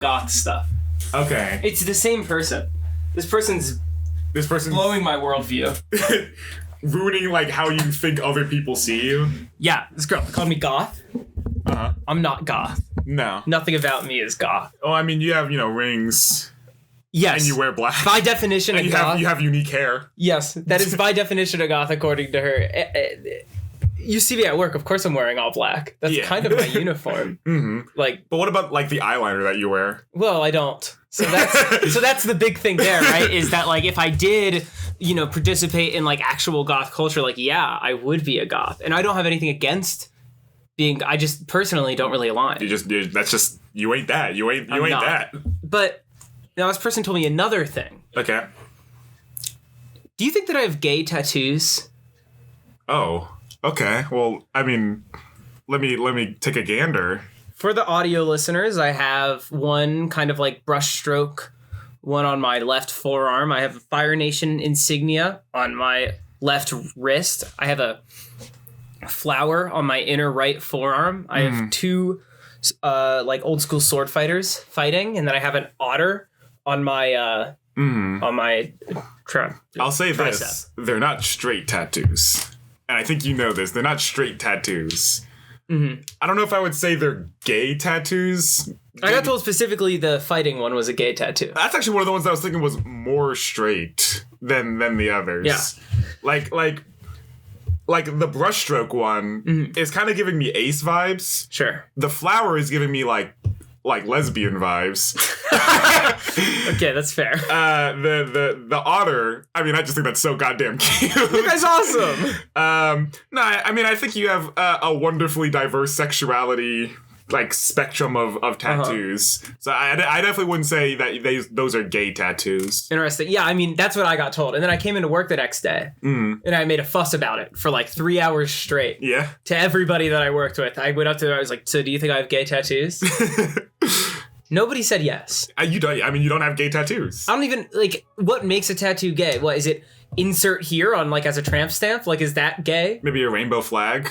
goth stuff. Okay. It's the same person. This person's blowing my worldview. Ruining, like, how you think other people see you. Yeah, this girl called me goth. Uh-huh. I'm not goth. No. Nothing about me is goth. Oh, I mean, you have, rings. Yes. And you wear black. By definition and of goth. You have unique hair. Yes, that is by definition a goth according to her. You see me at work, of course I'm wearing all black. That's kind of my uniform. Mm-hmm. Like, but what about, like, the eyeliner that you wear? Well, I don't. So that's the big thing there, right? Is that, like, if I did, participate in, like, actual goth culture, like, yeah, I would be a goth. And I don't have anything against being, I just personally don't really align. You ain't that. You ain't that. But now this person told me another thing. Okay. Do you think that I have gay tattoos? Oh, okay. Well, I mean, let me take a gander. For the audio listeners, I have one kind of like brush stroke, one on my left forearm. I have a Fire Nation insignia on my left wrist. I have a flower on my inner right forearm. I have two like old school sword fighters fighting, and then I have an otter on my I'll say this: they're not straight tattoos, and I think you know this. They're not straight tattoos. Mm-hmm. I don't know if I would say they're gay tattoos. I got told specifically the fighting one was a gay tattoo. That's actually one of the ones that I was thinking was more straight than the others. Yeah. Like the brushstroke one is kind of giving me Ace vibes. Sure. The flower is giving me like lesbian vibes. Okay, that's fair. The otter, I mean, I just think that's so goddamn cute. You guys awesome. No, I mean, I think you have a wonderfully diverse sexuality, like, spectrum of tattoos. So I definitely wouldn't say that those are gay tattoos. Interesting. Yeah, I mean, that's what I got told. And then I came into work the next day, and I made a fuss about it for like 3 hours straight. Yeah. To everybody that I worked with. I went up to them, I was like, so do you think I have gay tattoos? Nobody said yes. You don't have gay tattoos. I don't even, like, what makes a tattoo gay? What, is it insert here on, like, as a tramp stamp? Like, is that gay? Maybe a rainbow flag.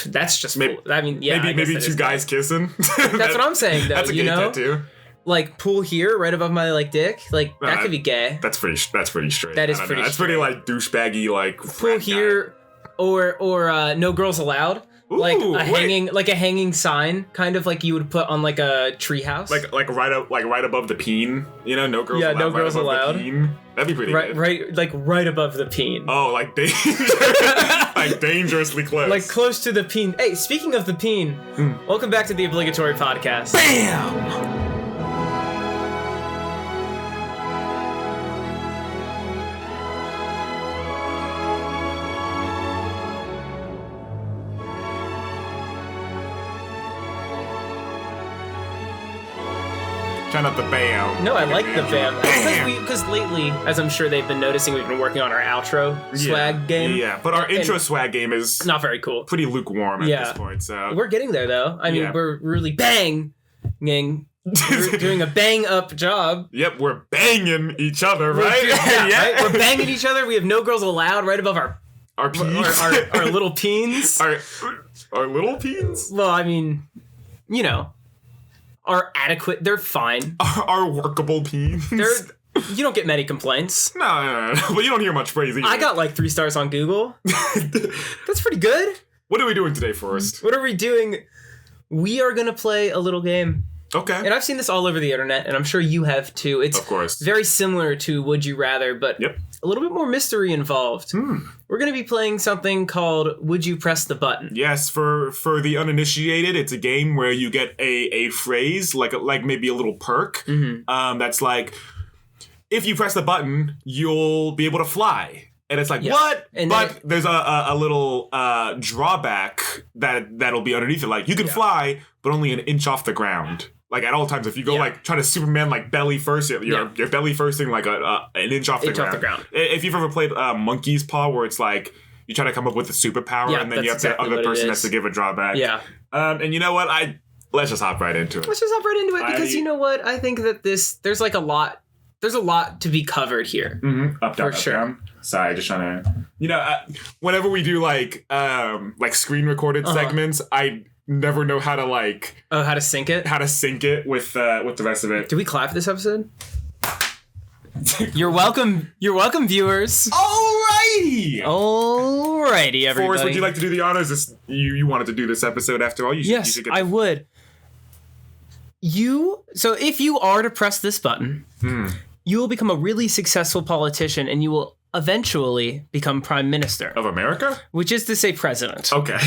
That's just, I mean, yeah. Maybe two guys kissing. That's what I'm saying, though. That's a gay tattoo. Like, pull here, right above my, like, dick. Like, that could be gay. That's pretty straight. That is pretty straight. That's pretty, like, douchebaggy, like, pull here, or no girls allowed. Ooh, like a hanging sign, kind of like you would put on like a treehouse. Like right above the peen, no girls allowed. Yeah, no girls allowed. That'd be pretty good. Right above the peen. Oh, like like dangerously close. Like close to the peen. Hey, speaking of the peen, welcome back to the Obligatory Podcast. Bam! Try not the bam. No, I like the bam. Because lately, as I'm sure they've been noticing, we've been working on our outro swag game. Yeah, but our intro swag game is not very cool. Pretty lukewarm at this point. So we're getting there, though. I mean, we're really banging. We're doing a bang up job. Yep, we're banging each other, right? Right? We're banging each other. We have no girls allowed right above our peens. Our little peens. Our little peens? Well, I mean, are adequate. They're fine. Are workable peens. You don't get many complaints. No. But you don't hear much praise either. I got like 3 stars on Google. That's pretty good. What are we doing today, Forrest? What are we doing? We are going to play a little game. Okay. And I've seen this all over the internet, and I'm sure you have too. It's of course very similar to Would You Rather, but a little bit more mystery involved. We're going to be playing something called Would You Press the Button? Yes, for the uninitiated, it's a game where you get a phrase, like maybe a little perk, that's like, if you press the button, you'll be able to fly. And it's like, what? But there's a little drawback that'll be underneath it. Like, you can fly, but only an inch off the ground. Like, at all times, if you go, like, try to Superman, like, belly first, you're belly firsting, like, an inch off the ground. If you've ever played Monkey's Paw, where it's like, you try to come up with a superpower, and then you have the other person has to give a drawback. Yeah. And you know what? Let's just hop right into it. Because you know what? I think that there's a lot to be covered here. Up, down, sure. Down. Sorry, just trying to... whenever we do, like screen recorded segments, never know how to like. Oh, how to sync it? How to sync it with the rest of it. Did we clap for this episode? You're welcome. You're welcome, viewers. Alrighty, everybody. Forrest, would you like to do the honors? You wanted to do this episode after all. Yes, I would. So if you are to press this button, you will become a really successful politician, and you will eventually become prime minister of America, which is to say president. Okay.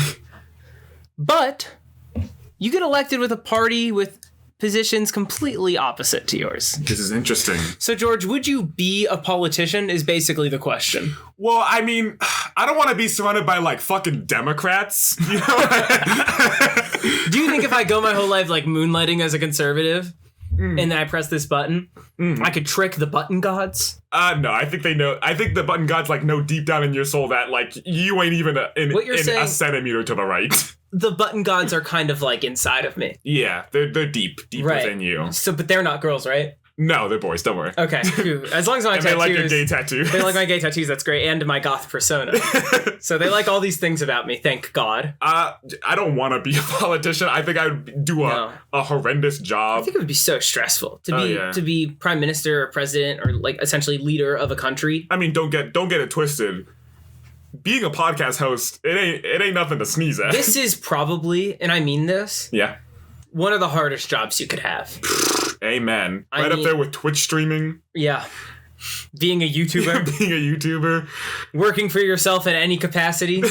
But you get elected with a party with positions completely opposite to yours. This is interesting. So, George, would you be a politician is basically the question. Well, I mean, I don't want to be surrounded by, like, fucking Democrats, you know? Do you think if I go my whole life, like, moonlighting as a conservative, and then I press this button, I could trick the button gods? No, I think they know. I think the button gods, like, know deep down in your soul that, like, you ain't even a centimeter to the right. The button gods are kind of like inside of me. Yeah, they're deep right. Within you. So, but they're not girls, right? No, they're boys. Don't worry. Okay, as long as my and tattoos. They like your gay tattoos. They like my gay tattoos. That's great, and my goth persona. So they like all these things about me. Thank God. I don't want to be a politician. I think I would do a horrendous job. I think it would be so stressful to be prime minister or president or like essentially leader of a country. I mean, don't get it twisted. Being a podcast host, it ain't nothing to sneeze at. This is probably, and I mean this, one of the hardest jobs you could have. Amen. Up there with Twitch streaming. Yeah. Being a YouTuber. Working for yourself in any capacity.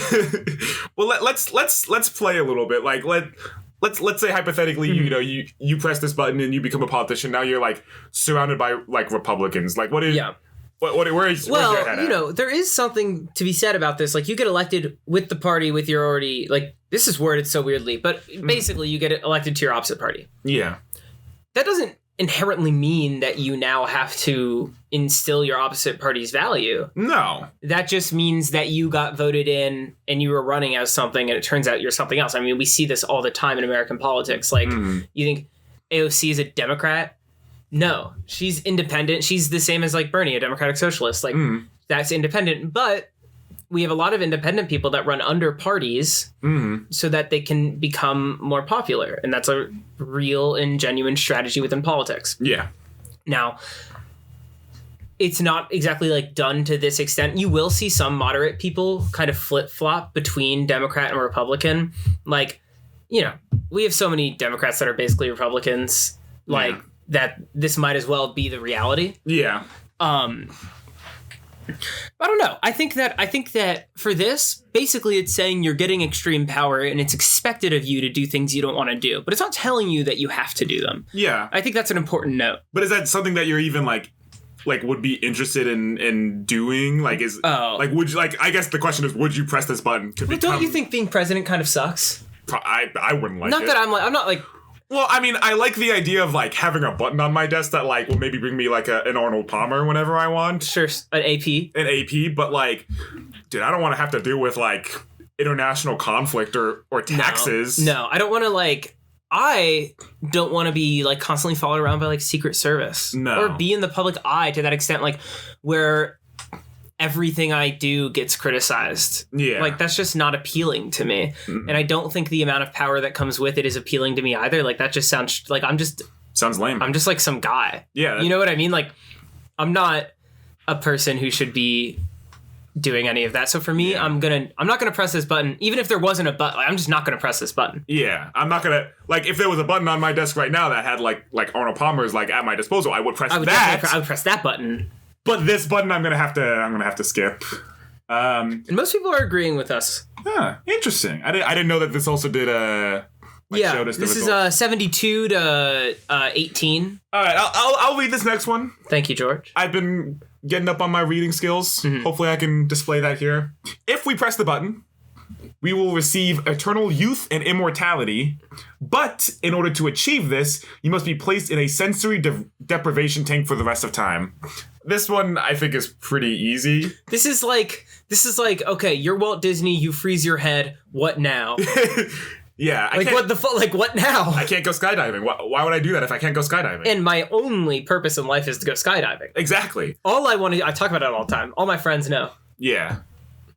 Well, let's play a little bit. Like let's say hypothetically, you press this button and you become a politician. Now you're like surrounded by like Republicans. Like what is where's your head at? There is something to be said about this. Like, you get elected with the party with your already, like, this is worded so weirdly, but basically you get elected to your opposite party. Yeah. That doesn't inherently mean that you now have to instill your opposite party's value. No. That just means that you got voted in and you were running as something and it turns out you're something else. I mean, we see this all the time in American politics. Like, you think AOC is a Democrat? No, she's independent. She's the same as like Bernie, a Democratic Socialist. Like that's independent. But we have a lot of independent people that run under parties so that they can become more popular. And that's a real and genuine strategy within politics. Yeah. Now, it's not exactly like done to this extent. You will see some moderate people kind of flip-flop between Democrat and Republican. Like, we have so many Democrats that are basically Republicans. Like, that this might as well be the reality. Yeah. I don't know. I think that for this, basically it's saying you're getting extreme power and it's expected of you to do things you don't want to do, but it's not telling you that you have to do them. Yeah. I think that's an important note. But is that something that you're even like would be interested in doing? Like would you, like, I guess the question is, would you press this button to become... Don't you think being president kind of sucks? I wouldn't like it. Not that I'm not like... Well, I mean, I like the idea of, like, having a button on my desk that, like, will maybe bring me, like, an Arnold Palmer whenever I want. Sure, an AP. An AP, but, like, dude, I don't want to have to deal with, like, international conflict or taxes. No, I don't want to, like... I don't want to be, like, constantly followed around by, like, Secret Service. No. Or be in the public eye to that extent, like, where... everything I do gets criticized. Yeah. Like, that's just not appealing to me. And I don't think the amount of power that comes with it is appealing to me either. Like, that just sounds like sounds lame. I'm just like some guy. Yeah. You know what I mean? Like, I'm not a person who should be doing any of that. So for me, I'm not gonna press this button. Even if there wasn't a button, I'm just not gonna press this button. Yeah. I'm not gonna, like, if there was a button on my desk right now that had like Arnold Palmer's like at my disposal, I would press that. I would press that button. But this button, I'm gonna have to skip. And most people are agreeing with us. Interesting. I didn't know that this also did show us the this results. Is 72 to 18. All right, I'll read this next one. Thank you, George. I've been getting up on my reading skills. Hopefully, I can display that here. If we press the button, we will receive eternal youth and immortality. But in order to achieve this, you must be placed in a sensory deprivation tank for the rest of time. This one, I think, is pretty easy. This is like, okay, you're Walt Disney, you freeze your head, what now? Yeah. Like, what the fuck? Like, what now? I can't go skydiving. Why would I do that if I can't go skydiving? And my only purpose in life is to go skydiving. Exactly. All I want to... I talk about it all the time. All my friends know. Yeah.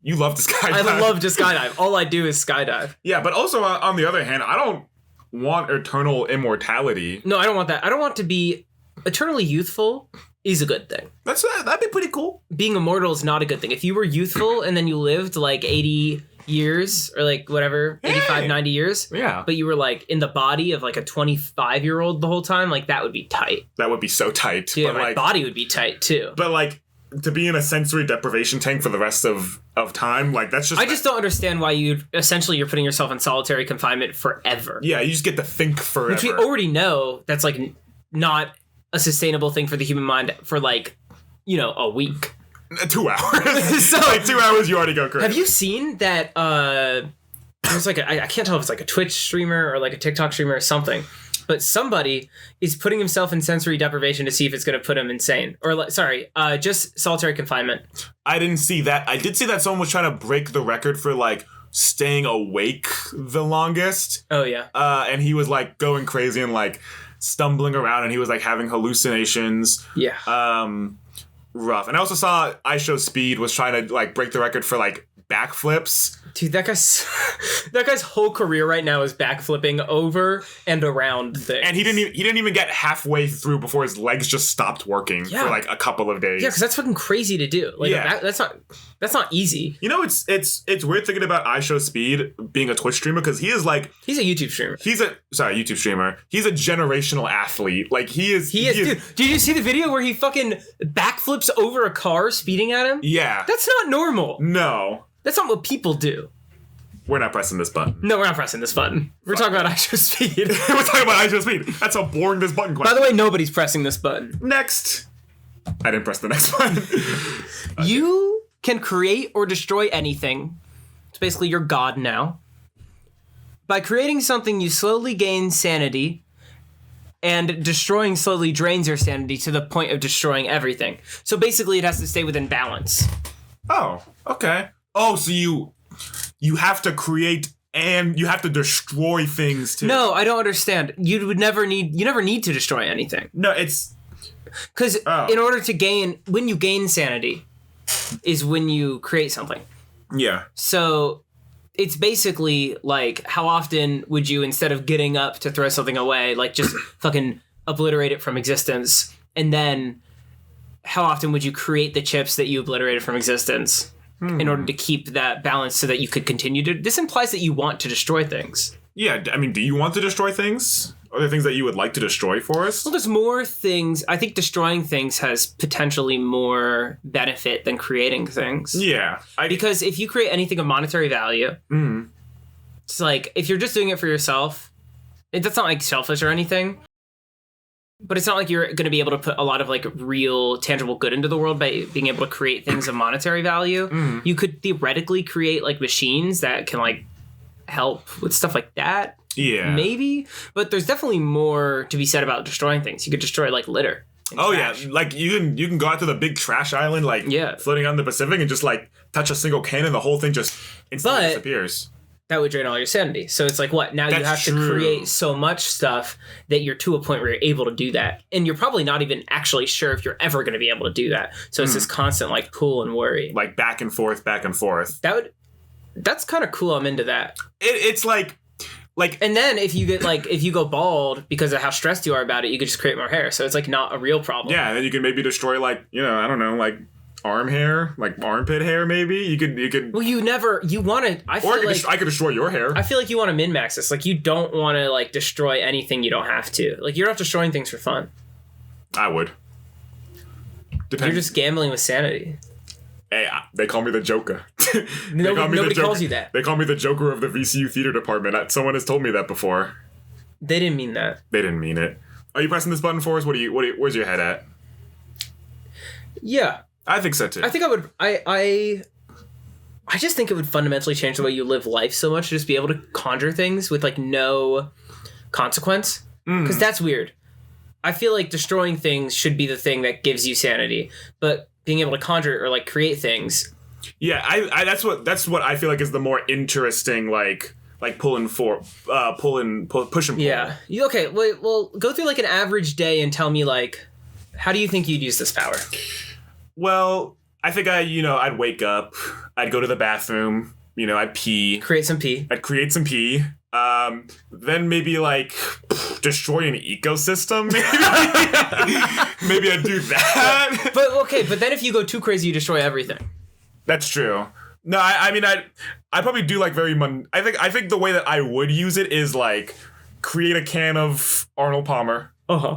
You love to skydive. I love to skydive. All I do is skydive. Yeah, but also on the other hand, I don't want eternal immortality. No, I don't want that. I don't want to be eternally youthful is a good thing. That'd be pretty cool. Being immortal is not a good thing. If you were youthful and then you lived like 80 years or like whatever, 85, 90 years. Yeah. But you were like in the body of like a 25-year-old the whole time, like that would be tight. That would be so tight. Yeah, but my body would be tight too. But like to be in a sensory deprivation tank for the rest of time, like that's just... I just don't understand why you're putting yourself in solitary confinement forever. Yeah, you just get to think forever. Which we already know that's like not a sustainable thing for the human mind for like, a week. 2 hours. So, like 2 hours, you already go crazy. Have you seen that? There's like I can't tell if it's like a Twitch streamer or like a TikTok streamer or something, but somebody is putting himself in sensory deprivation to see if it's going to put him insane. Or just solitary confinement. I didn't see that. I did see that someone was trying to break the record for like staying awake the longest. Oh yeah. And he was like going crazy and like stumbling around, and he was like having hallucinations. Yeah. Rough. And I also saw IShowSpeed was trying to like break the record for like backflips. Dude, that guy's whole career right now is backflipping over and around things. And he didn't even get halfway through before his legs just stopped working for like a couple of days. Yeah, because that's fucking crazy to do. Like that's not easy. It's weird thinking about IShowSpeed being a Twitch streamer because he's a YouTube streamer. He's a generational athlete. Like he is. Dude, did you see the video where he fucking backflips over a car speeding at him? Yeah. That's not normal. No. That's not what people do. We're not pressing this button. No, we're not pressing this button. We're talking about IShowSpeed. We're talking about IShowSpeed. That's how boring this button question. By the way, nobody's pressing this button. Next. I didn't press the next button. Okay. You can create or destroy anything. It's basically your god now. By creating something, you slowly gain sanity, and destroying slowly drains your sanity to the point of destroying everything. So basically, it has to stay within balance. Oh, okay. Oh, so you have to create and you have to destroy things too. No, I don't understand. You never need to destroy anything. No, it's because in order to when you gain sanity is when you create something. Yeah. So it's basically like, how often would you, instead of getting up to throw something away, like just fucking obliterate it from existence, and then how often would you create the chips that you obliterated from existence in order to keep that balance so that you could continue to... This implies that you want to destroy things. Yeah, I mean, do you want to destroy things? Are there things that you would like to destroy for us? Well, there's more things. I think destroying things has potentially more benefit than creating things. Yeah. Because if you create anything of monetary value, it's like, if you're just doing it for yourself, that's not like selfish or anything. But it's not like you're going to be able to put a lot of like real tangible good into the world by being able to create things of monetary value. You could theoretically create like machines that can like help with stuff like that. Yeah. Maybe. But there's definitely more to be said about destroying things. You could destroy like litter. Oh trash. Yeah. Like you can go out to the big trash island, like floating out in the Pacific, and just like touch a single can and the whole thing just instantly disappears. That would drain all your sanity. So it's like, what? Now you have to create so much stuff that you're to a point where you're able to do that. And you're probably not even actually sure if you're ever going to be able to do that. So it's this constant like pull and worry. Like back and forth, back and forth. That's kind of cool. I'm into that. It's like, and then if you go bald because of how stressed you are about it, you could just create more hair. So it's like not a real problem. Yeah. And then you can maybe destroy like, I don't know, like arm hair, like armpit hair, maybe you could. Well, I could destroy your hair. I feel like you want to min-max this. Like you don't want to like destroy anything you don't have to. Like you're not destroying things for fun. I would. You're just gambling with sanity. Hey, they call me the Joker. Nobody calls you that. They call me the Joker of the VCU theater department. Someone has told me that before. They didn't mean that. They didn't mean it. Are you pressing this button for us? Where's your head at? Yeah. I think so too. I think I would. I just think it would fundamentally change the way you live life so much to just be able to conjure things with like no consequence. Because that's weird. I feel like destroying things should be the thing that gives you sanity, but being able to conjure or like create things. Yeah, I that's what I feel like is the more interesting like push and pull. Yeah. Okay. Well, go through like an average day and tell me like, how do you think you'd use this power? Well, I think I'd wake up, I'd go to the bathroom, I'd pee. Create some pee. I'd create some pee. Then maybe like destroy an ecosystem. Maybe I'd do that. But then if you go too crazy, you destroy everything. That's true. No, I mean I'd probably do like I think the way that I would use it is like create a can of Arnold Palmer.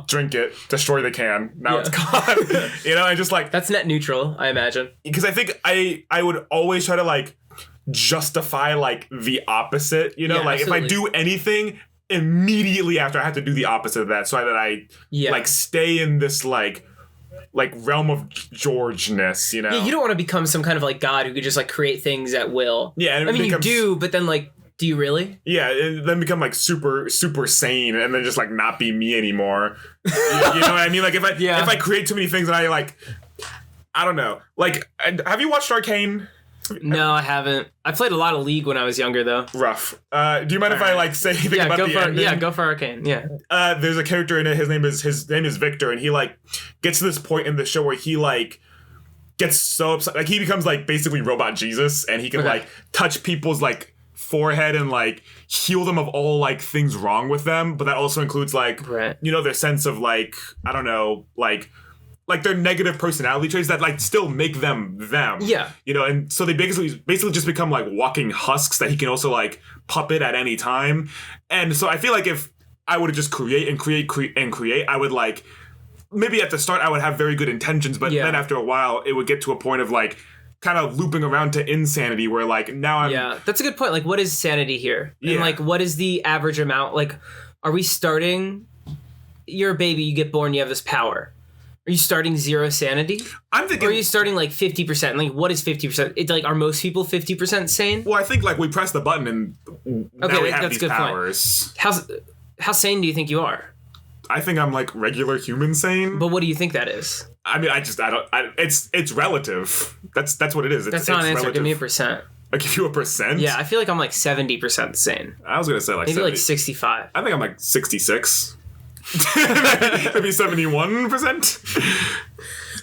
Drink it, destroy the can. Now it's gone. And just like that's net neutral, I imagine. Because I think I would always try to like justify like the opposite. Like absolutely. If I do anything immediately after, I have to do the opposite of that, so that I like stay in this like realm of Georgeness. Yeah, you don't want to become some kind of like god who could just like create things at will. Yeah, and you do, but then like. Do you really? Yeah, and then become like super sane, and then just like not be me anymore. You know what I mean? Like if I create too many things, and I don't know. Like, have you watched Arcane? No, I haven't. I played a lot of League when I was younger, though. Rough. Do you mind if I like say anything about the ending? Yeah, go for Arcane. Yeah. There's a character in it. His name is Victor, and he like gets to this point in the show where he like gets so upset, like he becomes like basically Robot Jesus, and he can like touch people's like forehead and like heal them of all like things wrong with them, but that also includes like their sense of like I don't know like their negative personality traits that like still make them and so they basically just become like walking husks that he can also like puppet at any time. And so I feel like if I would just create, I would like maybe at the start I would have very good intentions, but then after a while it would get to a point of like kind of looping around to insanity where like now I'm... Yeah, that's a good point. Like what is sanity here? And like what is the average amount? Like are we starting... You're a baby, you get born, you have this power. Are you starting 0 sanity? I'm thinking... Or are you starting like 50%? Like what is 50%? It's like, are most people 50% sane? Well, I think like we press the button and now we have these powers. Point. How sane do you think you are? I think I'm like regular human sane. But what do you think that is? I mean, it's relative. That's what it is. That's not an answer. Give me a percent. I give you a percent? Yeah, I feel like I'm like 70% sane. I was going to say like maybe 70. Like 65. I think I'm like 66. Maybe 71%.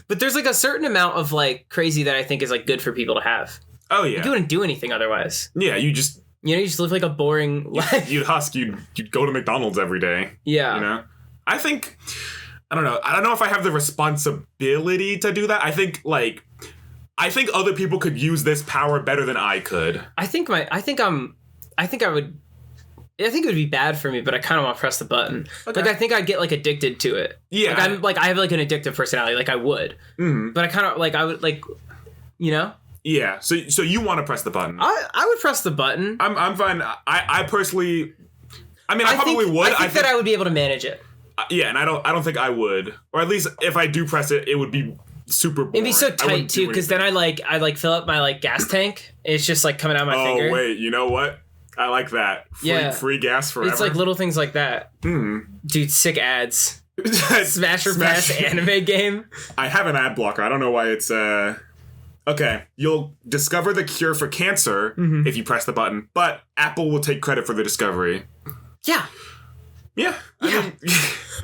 But there's like a certain amount of like crazy that I think is like good for people to have. Oh, yeah. You wouldn't do anything otherwise. Yeah, you just live like a boring life. You'd husk. You'd go to McDonald's every day. Yeah. I think, I don't know if I have the responsibility to do that. I think other people could use this power better than I could. I think it would be bad for me, but I kind of want to press the button. Okay. Like I think I'd get like addicted to it. Yeah. I have like an addictive personality. Like I would. Mm-hmm. But I kind of like I would like, Yeah. So you want to press the button? I would press the button. I'm fine. I personally. I mean, I probably would. I think that I would be able to manage it. Yeah, and I don't think I would, or at least if I do press it, it would be super boring. It'd be so tight too, because then I fill up my like gas tank. It's just like coming out of my finger. Oh wait, you know what? I like that. Free gas forever. It's like little things like that. Dude, sick ads. Smash or pass anime game. I have an ad blocker. I don't know why it's Okay, you'll discover the cure for cancer if you press the button, but Apple will take credit for the discovery. Yeah. Yeah.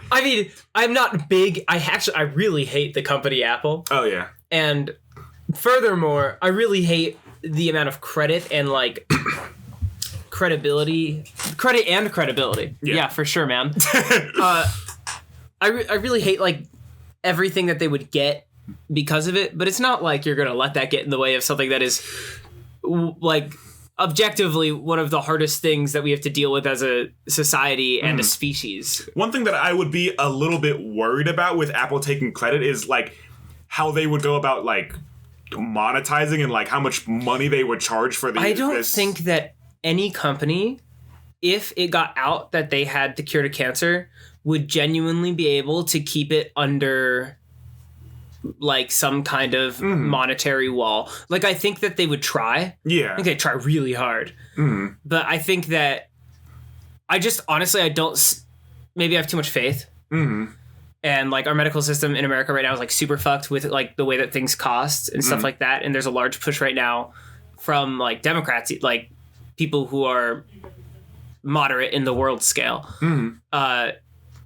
I mean, I'm not big. I really hate the company Apple. Oh, yeah. And furthermore, I really hate the amount of credit and like credit and credibility. Yeah, for sure, man. I really hate like everything that they would get because of it, but it's not like you're going to let that get in the way of something that is like objectively one of the hardest things that we have to deal with as a society and a species. One thing that I would be a little bit worried about with Apple taking credit is like how they would go about like monetizing and like how much money they would charge for the. I don't think that any company, if it got out that they had the cure to cancer, would genuinely be able to keep it under like some kind of monetary wall. Like I think that they would try. Yeah. I think they'd try really hard. But I think that I just honestly I don't maybe I have too much faith. And like our medical system in America right now is like super fucked with like the way that things cost and stuff like that. And there's a large push right now from like Democrats, like people who are moderate in the world scale,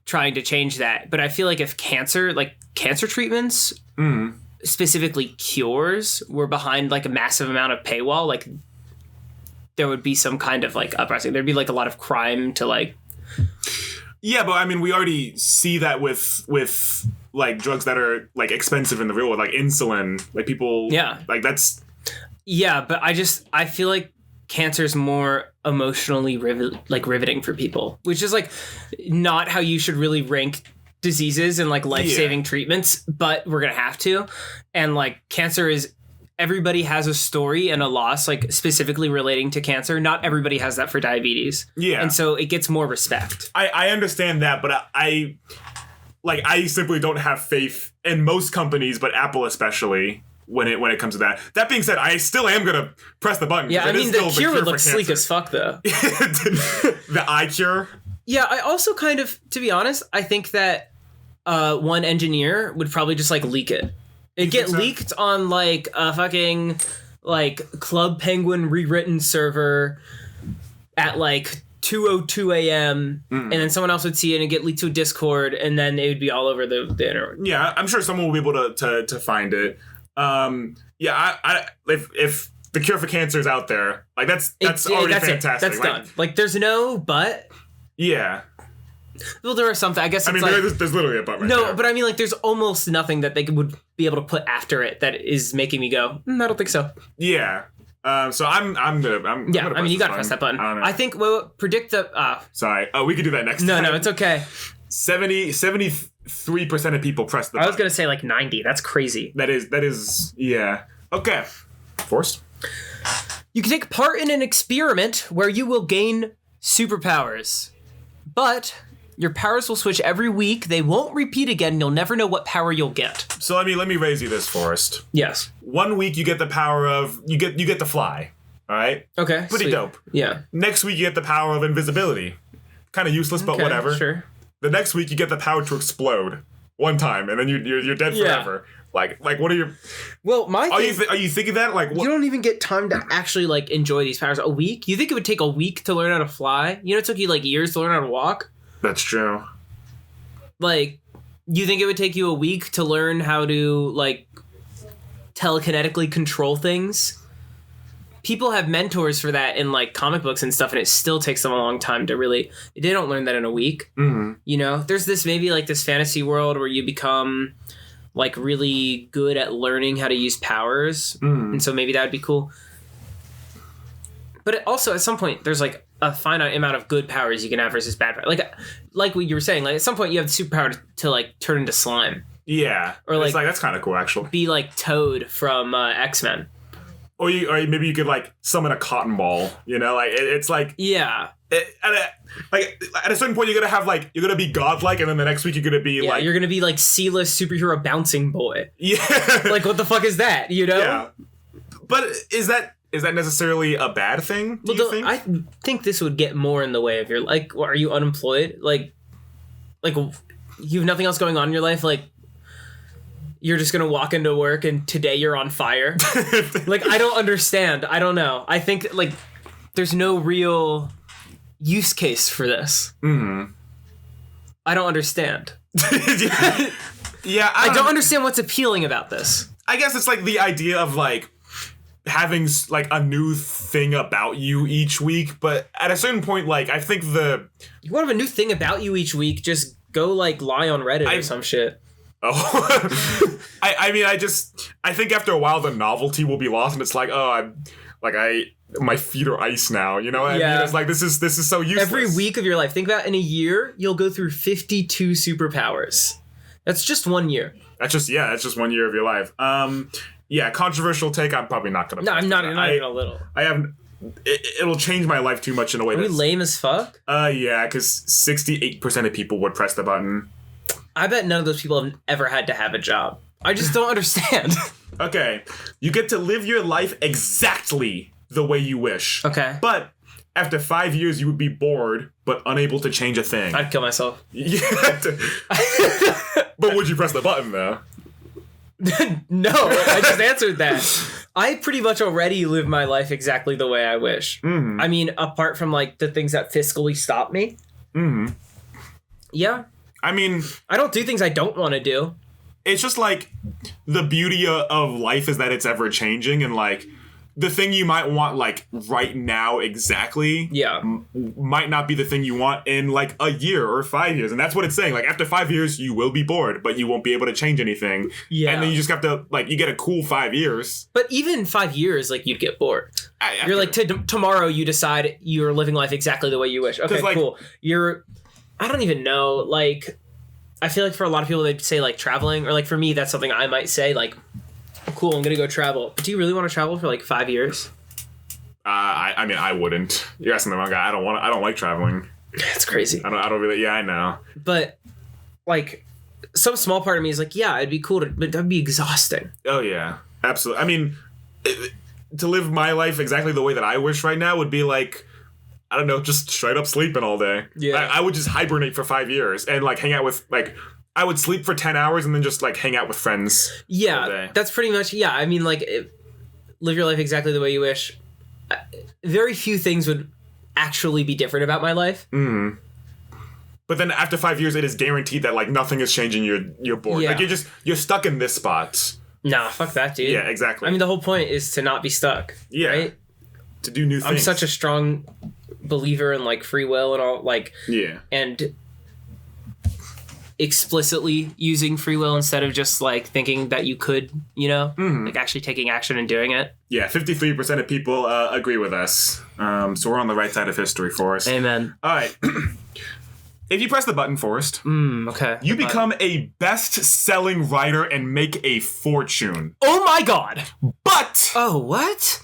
trying to change that. But I feel like if cancer treatments specifically cures were behind like a massive amount of paywall, like there would be some kind of like uprising. There'd be like a lot of crime to like. Yeah, but I mean, we already see that with like drugs that are like expensive in the real world, like insulin. Like people, like that's. Yeah, but I feel like cancer is more emotionally riveting for people, which is like not how you should really rank diseases and like life-saving treatments, but we're gonna have to. And like cancer is. Everybody has a story and a loss, like specifically relating to cancer. Not everybody has that for diabetes. Yeah. And so it gets more respect. I understand that, but I simply don't have faith in most companies, but Apple especially, when it comes to that. That being said, I still am going to press the button. Yeah, I mean, the cure would look sleek as fuck, though. The eye cure? Yeah, I also kind of, to be honest, I think that one engineer would probably just like leak it. It'd get leaked on like a fucking like Club Penguin rewritten server at like 2:02 a.m. And then someone else would see it and get leaked to a Discord, and then it would be all over the internet. Yeah, I'm sure someone will be able to find it. If the cure for cancer is out there, like that's already fantastic. That's done. Like there's no but. Yeah. Well, there are something. I guess. It's there's literally a but right there. But I mean, like, there's almost nothing that they would be able to put after it that is making me go, I don't think so. Yeah. So I'm gonna. I mean, you gotta press that button. I think. Well, predict the. Sorry. Oh, we could do that next time. No, it's okay. 73% of people press the button. I was gonna say like 90. That's crazy. That is. Yeah. Okay. Forrest. You can take part in an experiment where you will gain superpowers, but your powers will switch every week. They won't repeat again. You'll never know what power you'll get. So let me raise you this, Forrest. Yes. 1 week you get the power of you get to fly. All right. Okay. Pretty dope. Yeah. Next week you get the power of invisibility. Kind of useless, but whatever. Sure. The next week you get the power to explode one time, and then you're dead forever. Like what are your? Well, are you thinking that like what? You don't even get time to actually like enjoy these powers. A week? You think it would take a week to learn how to fly? You know, it took you like years to learn how to walk. That's true. Like, you think it would take you a week to learn how to, like, telekinetically control things? People have mentors for that in, like, comic books and stuff, and it still takes them a long time to really... They don't learn that in a week. Mm-hmm. You know? There's this, maybe, like, this fantasy world where you become, like, really good at learning how to use powers. Mm. And so maybe that would be cool. But it also, at some point, there's, like, a finite amount of good powers you can have versus bad powers. Like what you were saying, like at some point you have the superpower to like turn into slime. Yeah. Or like that's kind of cool actually. Be like Toad from X-Men. Or maybe you could like summon a cotton ball, you know? Like it's like at a certain point you're gonna be godlike, and then the next week you're gonna be you're gonna be like C-list superhero bouncing boy. Yeah. Like what the fuck is that? You know? Yeah. But is that necessarily a bad thing? Do you think? I think this would get more in the way of your like. Are you unemployed? Like you have nothing else going on in your life. Like you're just gonna walk into work and today you're on fire. Like I don't understand. I don't know. I think like there's no real use case for this. Mm-hmm. I don't understand. Yeah, I don't understand what's appealing about this. I guess it's like the idea of like having like a new thing about you each week, but at a certain point, like I think you want to have a new thing about you each week, just go like lie on Reddit or some shit. Oh, I think after a while the novelty will be lost, and it's like, my feet are ice now. You know what I mean? It's like this is so useless. Every week of your life, think about in a year, you'll go through 52 superpowers. That's just 1 year. That's just 1 year of your life. Yeah, controversial take. I'm probably not gonna. No, I'm not. Not even a little. It'll change my life too much in a way. Are we lame as fuck? Yeah, because 68% of people would press the button. I bet none of those people have ever had to have a job. I just don't understand. Okay, you get to live your life exactly the way you wish. Okay, but after 5 years, you would be bored but unable to change a thing. I'd kill myself. But would you press the button though? No, I just answered that. I pretty much already live my life exactly the way I wish. Mm-hmm. I mean, apart from like the things that fiscally stop me. Mm-hmm. Yeah. I mean, I don't do things I don't want to do. It's just like the beauty of life is that it's ever changing, and like the thing you might want like right now exactly might not be the thing you want in like a year or 5 years. And that's what it's saying. Like after 5 years, you will be bored, but you won't be able to change anything. Yeah. And then you just have to like, you get a cool 5 years. But even 5 years, like you'd get bored. You're like, tomorrow you decide you're living life exactly the way you wish. Okay, like, cool. I don't even know. Like, I feel like for a lot of people, they'd say like traveling, or like for me, that's something I might say like, cool, I'm gonna go travel. But do you really want to travel for like 5 years? I mean, I wouldn't. You're asking the wrong guy. I don't like traveling. It's crazy. I don't really. Yeah, I know. But like, some small part of me is like, yeah, it'd be cool but that'd be exhausting. Oh yeah, absolutely. I mean, to live my life exactly the way that I wish right now would be like, I don't know, just straight up sleeping all day. Yeah, I would just hibernate for 5 years and like hang out with like. I would sleep for 10 hours and then just, like, hang out with friends. Yeah, that's pretty much, yeah. I mean, like, live your life exactly the way you wish. Very few things would actually be different about my life. Mm. But then after 5 years, it is guaranteed that, like, nothing is changing. You're bored. Yeah. Like, you're stuck in this spot. Nah, fuck that, dude. Yeah, exactly. I mean, the whole point is to not be stuck. Yeah. Right? To do new things. I'm such a strong believer in, like, free will and all, like... Yeah. And... explicitly using free will instead of just like thinking that you could, you know, like actually taking action and doing it. Yeah, 53% of people agree with us. So we're on the right side of history, Forrest. Amen. All right. If you press the button, Forrest, okay, you become a best-selling writer and make a fortune. Oh my god! But what?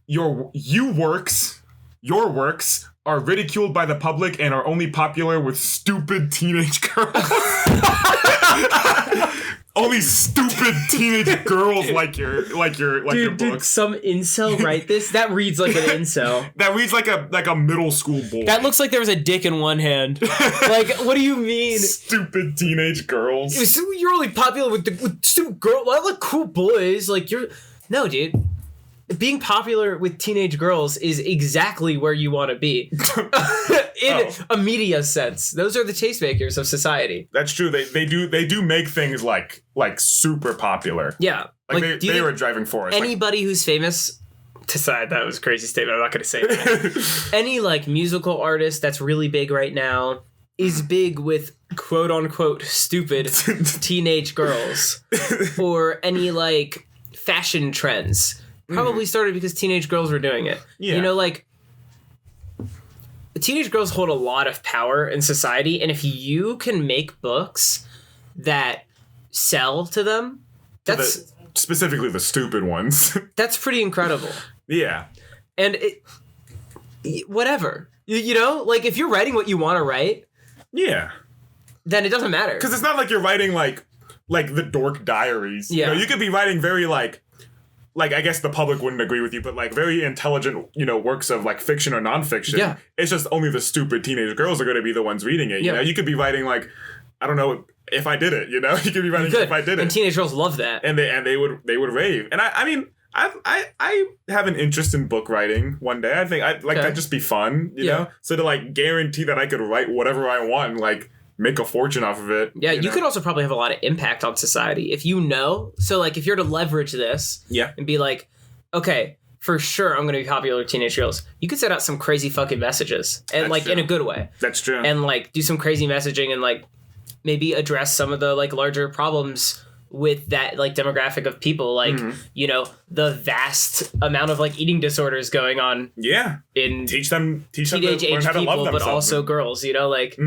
Your works are ridiculed by the public and are only popular with stupid teenage girls. Only stupid teenage girls like your books. Did some incel write this? That reads like an incel. That reads like a middle school boy. That looks like there was a dick in one hand. Like, what do you mean? Stupid teenage girls. You're only popular with stupid girls. I like cool boys. Like no, dude. Being popular with teenage girls is exactly where you want to be. In a media sense. Those are the tastemakers of society. That's true. They do make things like super popular. Yeah. Like they were a driving force. Anybody who's famous, decide that was a crazy statement. I'm not going to say that. Any like musical artist that's really big right now is big with quote unquote stupid teenage girls. Or any like fashion trends. Probably started because teenage girls were doing it. Yeah. You know, like, teenage girls hold a lot of power in society, and if you can make books that sell to them, that's... specifically the stupid ones. That's pretty incredible. Yeah. And whatever. You know? Like, if you're writing what you want to write... Yeah. Then it doesn't matter. Because it's not like you're writing, like the Dork Diaries. Yeah. You know, you could be writing very, like, I guess the public wouldn't agree with you, but like very intelligent, you know, works of like fiction or nonfiction. Yeah. It's just only the stupid teenage girls are going to be the ones reading it. You know, you could be writing like, I don't know, If I Did It, you know, you could be writing If I Did It. And teenage girls love that. And they would rave. And I mean, I have an interest in book writing one day. I think that'd just be fun, you know? So to like guarantee that I could write whatever I want and like make a fortune off of it. Yeah, you could also probably have a lot of impact on society if you know. So, like, if you're to leverage this and be like, okay, for sure I'm going to be popular with teenage girls, you could set out some crazy fucking messages. And, that's like, true. In a good way. That's true. And, like, do some crazy messaging and, like, maybe address some of the, like, larger problems with that, like, demographic of people. Like, you know, the vast amount of, like, eating disorders going on. Yeah. Teach them teenage age people, but also girls, you know, like...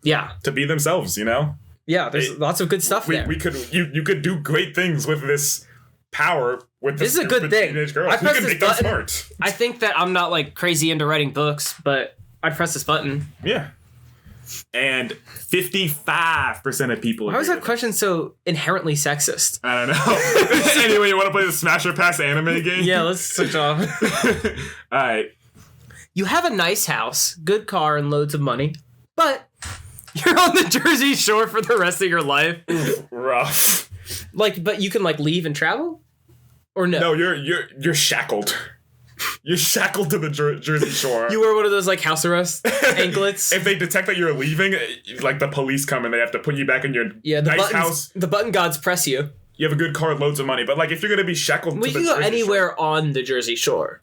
Yeah. To be themselves, you know? Yeah, there's lots of good stuff there. You could do great things with this power with this is a good thing. Teenage girls. You can make them smart. I think that I'm not like crazy into writing books, but I'd press this button. Yeah. And 55% of people Why was that question so inherently sexist? I don't know. Anyway, you want to play the Smash or Pass anime game? Yeah, let's switch off. All right. You have a nice house, good car, and loads of money, but... you're on the Jersey Shore for the rest of your life. Rough. Like, but you can like leave and travel, or no? No, you're shackled. You're shackled to the Jersey Shore. You wear one of those like house arrest anklets. If they detect that you're leaving, like the police come and they have to put you back in your nice house. The button gods press you. you have a good car, loads of money. But like if you're gonna be shackled we to the can go Jersey anywhere Shore, on the Jersey Shore.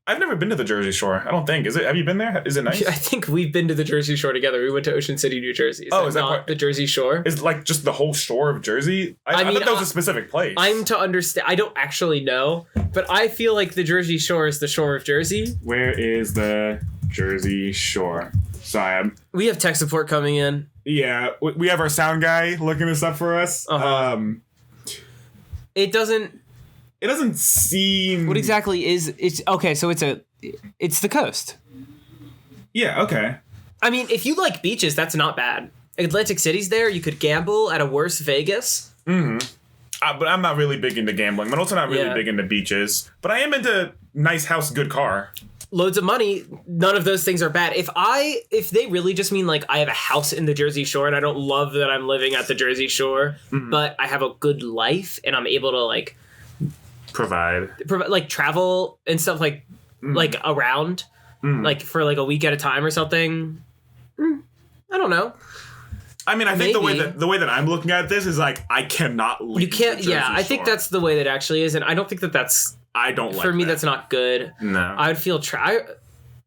I've never been to the Jersey Shore. I don't think. Is it? Have you been there? Is it nice? I think we've been to the Jersey Shore together. We went to Ocean City, New Jersey. Is that not the Jersey Shore? Is like just the whole shore of Jersey? I thought that was a specific place. I'm to understand. I don't actually know, but I feel like the Jersey Shore is the shore of Jersey. Where is the Jersey Shore? Sorry, we have tech support coming in. Yeah, we have our sound guy looking this up for us. It doesn't seem. What exactly is it's okay? So it's the coast. Yeah. Okay. I mean, if you like beaches, that's not bad. Atlantic City's there. You could gamble at a worse Vegas. Mm-hmm. But I'm not really big into gambling. I'm also not really big into beaches. But I am into nice house, good car. Loads of money. None of those things are bad. If they really just mean like I have a house in the Jersey Shore and I don't love that I'm living at the Jersey Shore, but I have a good life and I'm able to like provide like travel and stuff like around like for like a week at a time or something. I don't know. I mean, I think the way that I'm looking at this is like I cannot leave. You can't. The Jersey I Shore. think that's the way that actually is, and I don't think that that's. I don't like. For me, that. that's not good. No, I would feel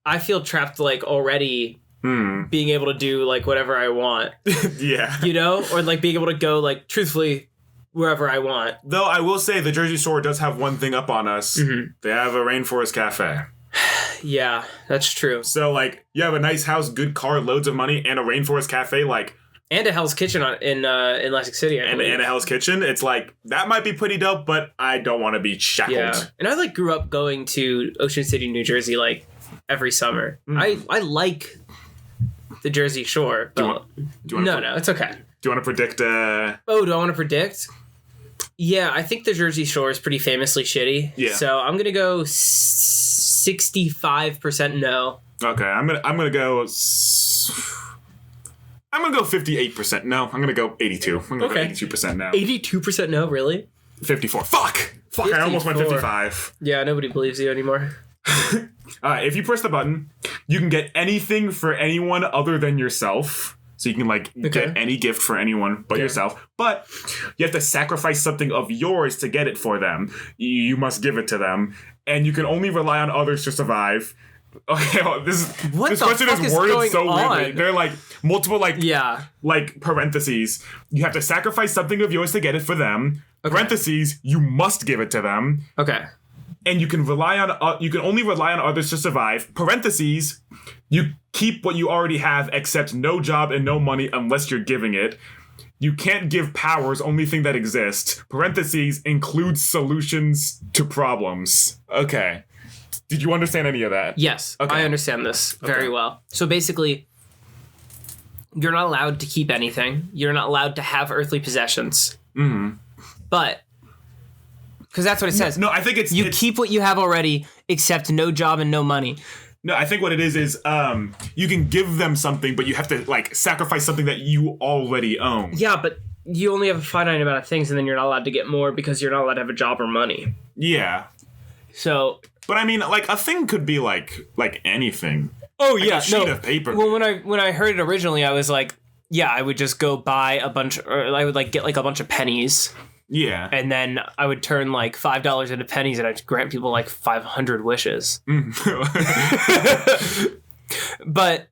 I feel trapped like already. Being able to do like whatever I want. Yeah. You know, or like being able to go like truthfully wherever I want. Though I will say the Jersey Shore does have one thing up on us. They have a rainforest cafe. Yeah, that's true. So like you have a nice house, good car, loads of money, and a rainforest cafe, like. And a Hell's Kitchen in Atlantic City. And a Hell's Kitchen. It's like, that might be pretty dope, but I don't want to be shackled. Yeah. And I like grew up going to Ocean City, New Jersey, like every summer. I like the Jersey Shore. But no, it's okay. Do you want to predict? Do I want to predict? Yeah, I think the Jersey Shore is pretty famously shitty. Yeah. So I'm going to go 65% no. Okay, I'm gonna go... I'm going to go 58%. No, I'm going to go 82. I'm going to go 82% now. 82% no, really? 54. Fuck! 54. I almost went 55. Yeah, nobody believes you anymore. If you press the button, you can get anything for anyone other than yourself. So you can get any gift for anyone but yourself. But you have to sacrifice something of yours to get it for them. You must give it to them. And you can only rely on others to survive. Okay, this question is worded so weirdly. They're like multiple like parentheses. You have to sacrifice something of yours to get it for them. Okay. Parentheses, you must give it to them. Okay. And you can only rely on others to survive. Parentheses, you keep what you already have except no job and no money unless you're giving it. You can't give powers, only thing that exists. Parentheses, includes solutions to problems. Okay. Did you understand any of that? Yes, okay. I understand this very well. So basically, you're not allowed to keep anything. You're not allowed to have earthly possessions. Mm-hmm. But, because that's what it says. No, I think you keep what you have already, except no job and no money. No, I think what it is you can give them something, but you have to like sacrifice something that you already own. Yeah, but you only have a finite amount of things, and then you're not allowed to get more because you're not allowed to have a job or money. Yeah. So... But I mean, like a thing could be like anything. Oh like yeah, a sheet of paper. Well, when I heard it originally, I was like, yeah, I would just go buy a bunch, or I would like get like a bunch of pennies. Yeah. And then I would turn like $5 into pennies, and I'd grant people like 500 wishes. But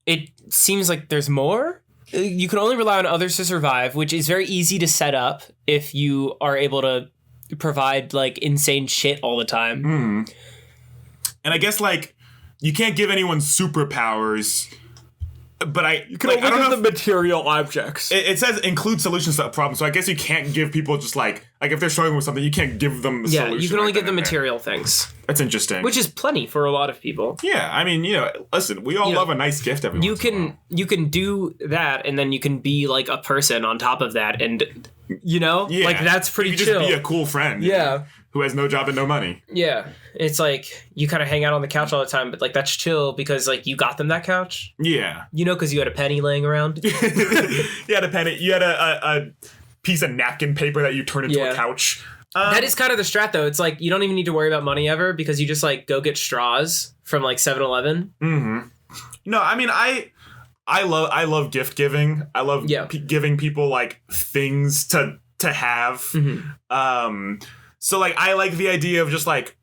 it seems like there's more. You can only rely on others to survive, which is very easy to set up if you are able to provide like insane shit all the time. And I guess like you can't give anyone superpowers, but you can only give them material objects. It says include solutions to a problem, so I guess you can't give people just like if they're struggling with something, you can't give them a solution. You can only give them material things. That's interesting. Which is plenty for a lot of people. Yeah, I mean, listen, we all love a nice gift every once in a while. You can do that, and then you can be like a person on top of that, and like that's pretty you chill. Just be a cool friend. Yeah. Who has no job and no money. Yeah. It's like you kind of hang out on the couch all the time, but like that's chill because like you got them that couch. Yeah. Because you had a penny laying around. You had a penny. You had a piece of napkin paper that you turned into a couch. That is kind of the strat though. It's like you don't even need to worry about money ever because you just like go get straws from like 7-Eleven. Mm-hmm. No, I mean I love gift giving. I love giving people like things to have. So like I like the idea of just like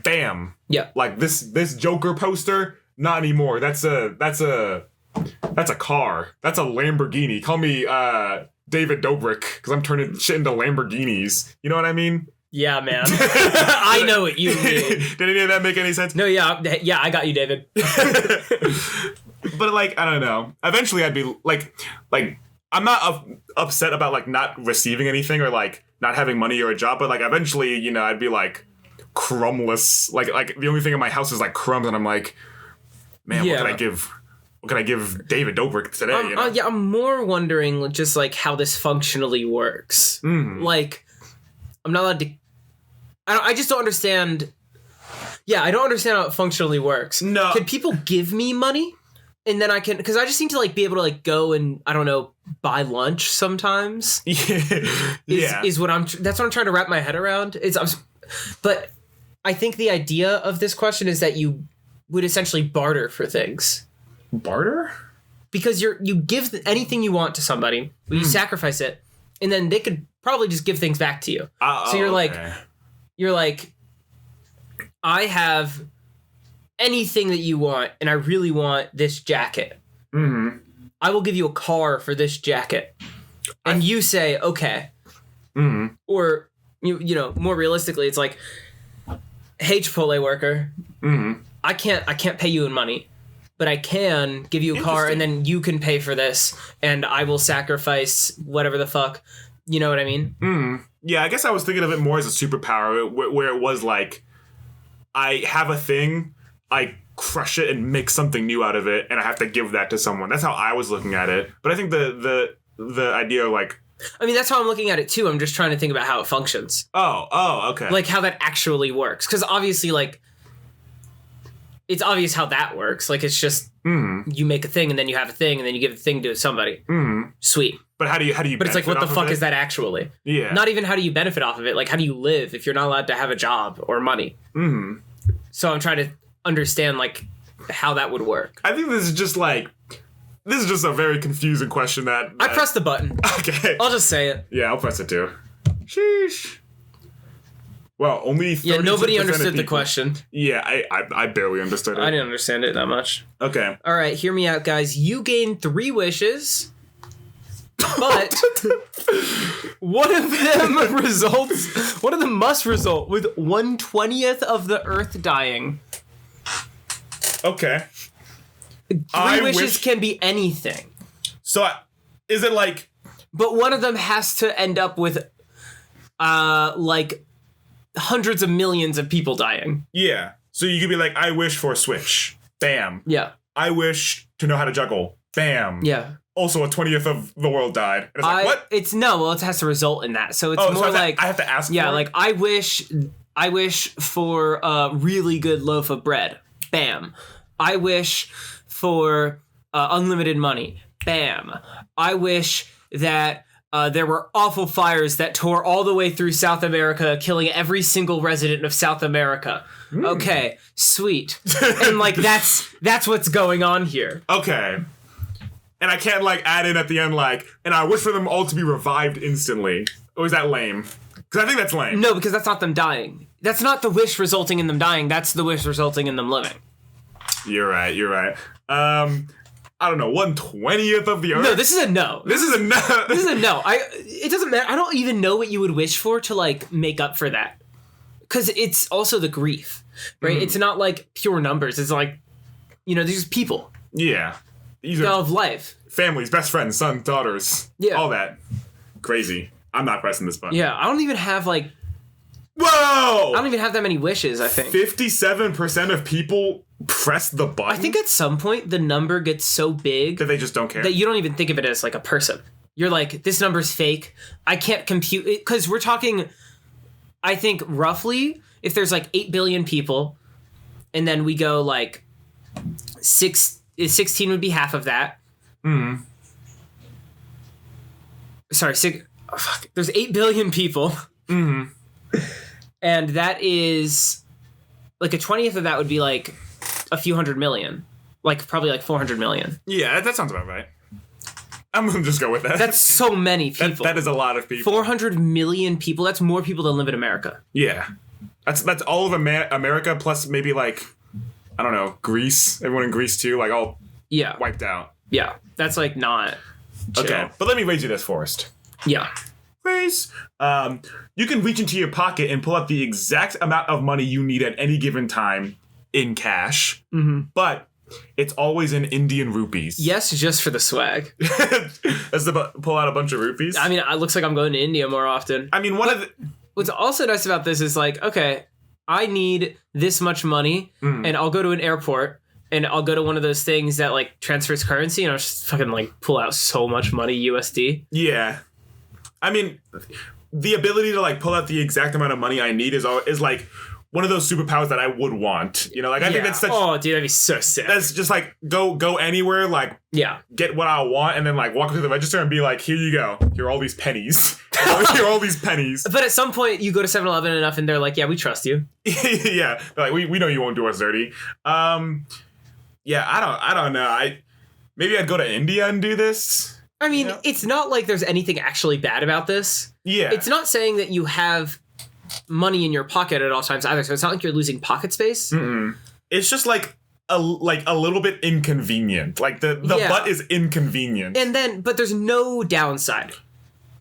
bam. Yeah. Like this Joker poster, not anymore. That's a car. That's a Lamborghini. Call me David Dobrik because I'm turning shit into Lamborghinis. You know what I mean? Yeah, man. I know what you mean. Did any of that make any sense? No, yeah, I got you, David. But like, I don't know. Eventually, I'd be like I'm not upset about like not receiving anything or like not having money or a job, but like eventually, you know, I'd be like crumbless. Like the only thing in my house is like crumbs, and I'm like, man, what can I give? What can I give David Dobrik today? You know? Yeah, I'm more wondering just like how this functionally works. Like, I'm not allowed to. I just don't understand. Yeah, I don't understand how it functionally works. No. Can people give me money? And then I can, because I just seem to like be able to like go and, I don't know, buy lunch sometimes. Is what that's what I'm trying to wrap my head around. But I think the idea of this question is that you would essentially barter for things. Barter? Because you give anything you want to somebody, you sacrifice it, and then they could probably just give things back to you. So you're like, I have anything that you want, and I really want this jacket. I will give you a car for this jacket. And you say, okay. Or, you know, more realistically, it's like, hey, Chipotle worker, I can't pay you in money, but I can give you a car, and then you can pay for this, and I will sacrifice whatever the fuck. You know what I mean? Yeah, I guess I was thinking of it more as a superpower, where it was like, I have a thing, I crush it and make something new out of it, and I have to give that to someone. That's how I was looking at it. But I think the idea of like, I mean, that's how I'm looking at it too. I'm just trying to think about how it functions. Oh, okay. Like how that actually works. Because obviously, like, it's obvious how that works. Like, it's just you make a thing, and then you have a thing, and then you give the thing to somebody. Sweet. But how do you? But it's like, what the fuck is that actually? Yeah. Not even how do you benefit off of it. Like, how do you live if you're not allowed to have a job or money? So I'm trying to understand like how that would work. I think this is just a very confusing question that I pressed the button. Okay. I'll just say it. Yeah, I'll press it too. Sheesh. Well, only 30% Yeah, nobody understood of the people. question. Yeah, I barely understood it. I didn't understand it that much. Okay. All right, hear me out, guys. You gain 3 wishes, but one of them must result with 1/20th of the Earth dying. Okay. 3 wishes can be anything. So, is it like... But one of them has to end up with, like, hundreds of millions of people dying. Yeah. So you could be like, I wish for a Switch. Bam. Yeah. I wish to know how to juggle. Bam. Yeah. Also, 1/20th of the world died. And it's like, what? It has to result in that. So it's more so like... I have to ask for Yeah, it? like, I wish for a really good loaf of bread. Bam. I wish for unlimited money. Bam. I wish that there were awful fires that tore all the way through South America, killing every single resident of South America. Okay, sweet. And like that's what's going on here. Okay. And I can't like add in at the end like, and I wish for them all to be revived instantly. Or is that lame? Because I think that's lame. No, because that's not them dying. That's not the wish resulting in them dying. That's the wish resulting in them living. You're right. I don't know, 1/20th of the Earth? No, this is a no. This is a no. This is a no. It doesn't matter. I don't even know what you would wish for to like make up for that. Because it's also the grief, right? It's not like pure numbers. It's like, you know, there's people. Yeah. These of life. Families, best friends, sons, daughters. Yeah. All that. Crazy. I'm not pressing this button. Yeah, I don't even have like... Whoa! I don't even have that many wishes, I think. 57% of people press the button? I think at some point the number gets so big... that they just don't care. That you don't even think of it as like a person. You're like, this number's fake. I can't compute it. Because we're talking... I think roughly, if there's like 8 billion people, and then we go like 16 would be half of that. Sorry, there's 8 billion people. And that is like a 20th of that would be like a few hundred million. Like probably like 400 million. Yeah, that sounds about right. I'm gonna just go with that. That's so many people. That is a lot of people. 400 million people. That's more people than live in America. Yeah, that's all of America plus maybe like, I don't know, Greece. Everyone in Greece too, like all wiped out. Yeah, that's like not chill. Okay, but let me raise you this, Forrest. Yeah. Raise. You can reach into your pocket and pull out the exact amount of money you need at any given time in cash, but it's always in Indian rupees. Yes, just for the swag. That's pull out a bunch of rupees. I mean, it looks like I'm going to India more often. I mean, what's also nice about this is like, okay, I need this much money, and I'll go to an airport, and I'll go to one of those things that like transfers currency, and I'll just fucking like pull out so much money USD. Yeah. I mean, the ability to like pull out the exact amount of money I need is like one of those superpowers that I would want. You know, like I think that's such. Oh, dude, that'd be so sick. That's just like go anywhere, like get what I want, and then like walk up to the register and be like, here you go. Here are all these pennies. Here are all these pennies. But at some point, you go to 7-Eleven enough, and they're like, yeah, we trust you. Yeah, they're like we know you won't do us dirty. Yeah, I don't know. Maybe I'd go to India and do this. I mean, it's not like there's anything actually bad about this. Yeah, it's not saying that you have money in your pocket at all times either, so it's not like you're losing pocket space. It's just like a little bit inconvenient. Like the butt is inconvenient. And then, but there's no downside.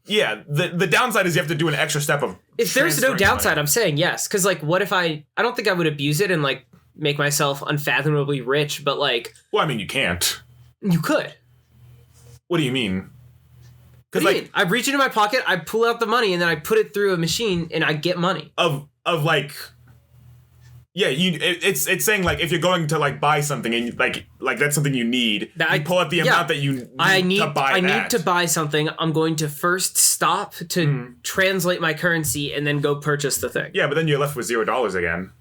Yeah, the downside is you have to do an extra step of. If there's no downside, I'm saying yes, because like, what if I don't think I would abuse it and like make myself unfathomably rich, but like. Well, I mean, you can't. You could. What do you mean? Because like I reach into my pocket, I pull out the money, and then I put it through a machine, and I get money. Of like, yeah, it's saying like if you're going to like buy something and like that's something you need, you pull out the amount that you need to buy. I need to buy something. I'm going to first stop to translate my currency and then go purchase the thing. Yeah, but then you're left with $0 again.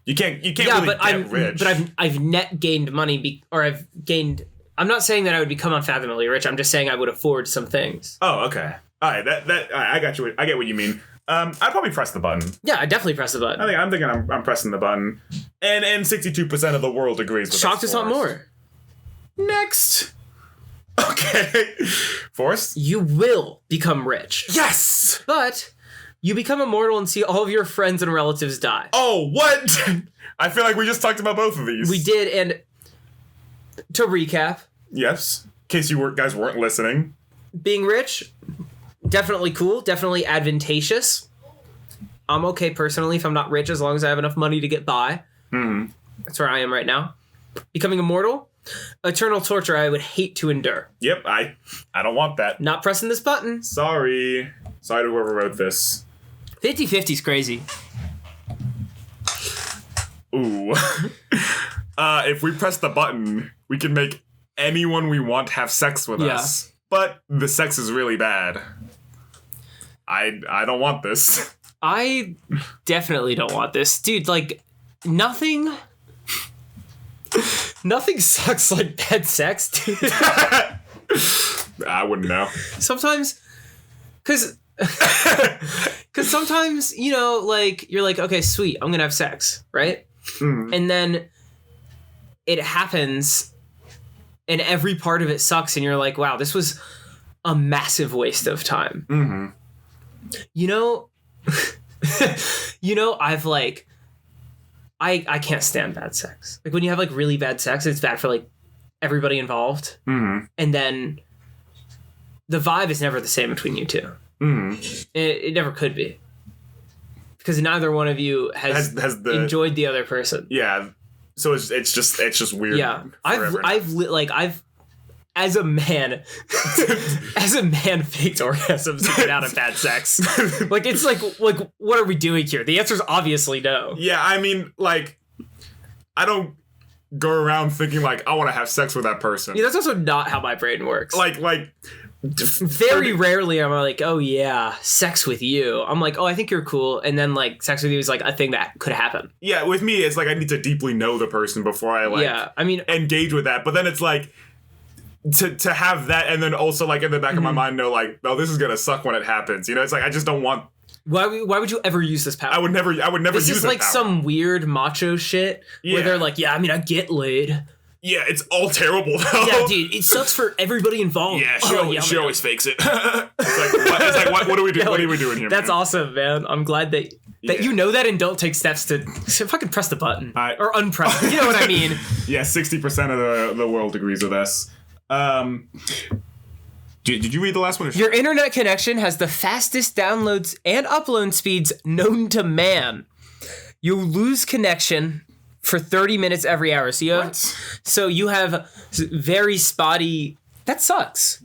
You can't really get rich. But I've net gained money I've gained. I'm not saying that I would become unfathomably rich. I'm just saying I would afford some things. Oh, okay. All right, all right, I got you. I get what you mean. I'd probably press the button. Yeah, I definitely press the button. I'm thinking I'm pressing the button, and 62% of the world agrees with us. Shocked it's not more. Next. Okay, Forrest, you will become rich. Yes, but you become immortal and see all of your friends and relatives die. Oh, what? I feel like we just talked about both of these. We did, and to recap. Yes, in case you guys weren't listening. Being rich, definitely cool, definitely advantageous. I'm okay personally if I'm not rich as long as I have enough money to get by. That's where I am right now. Becoming immortal, eternal torture I would hate to endure. Yep, I don't want that. Not pressing this button. Sorry to whoever wrote this. 50-50 is crazy. Ooh. If we press the button, we can make anyone we want have sex with us. But the sex is really bad. I don't want this. I definitely don't want this. Dude, like, nothing sucks like bad sex, dude. I wouldn't know. Sometimes, because sometimes, you know, like, you're like, okay, sweet, I'm gonna have sex, right? And then it happens and every part of it sucks and you're like, wow, this was a massive waste of time. You know, I've like, I can't stand bad sex. Like when you have like really bad sex, it's bad for like everybody involved. And then the vibe is never the same between you two. It never could be. Because neither one of you has enjoyed the other person. Yeah. So it's just weird. Yeah. I've as a man faked orgasms to get out of bad sex. Like it's like what are we doing here? The answer is obviously no. Yeah, I mean, like, I don't go around thinking like I want to have sex with that person. Yeah, that's also not how my brain works. Like very rarely am I like, oh yeah, sex with you. I'm like, oh, I think you're cool, and then like sex with you is like a thing that could happen. Yeah, with me, it's like I need to deeply know the person before I engage with that. But then it's like to have that, and then also like in the back of my mind know like, oh, this is gonna suck when it happens. You know, it's like I just don't want Why would you ever use this power? I would never use it. This is like some weird macho shit where they're like, yeah, I mean, I get laid. Yeah, it's all terrible though. Yeah, dude, it sucks for everybody involved. Yeah, she always fakes it. It's like, what are we doing? What are we doing here? That's man? awesome, man. I'm glad that you know that and don't take steps to fucking press the button or unpress it. You know what I mean? Yeah, 60% of the world agrees with us. Did you read the last one? Your internet connection has the fastest downloads and upload speeds known to man. You'll lose connection for 30 minutes every hour. So you have very spotty. That sucks.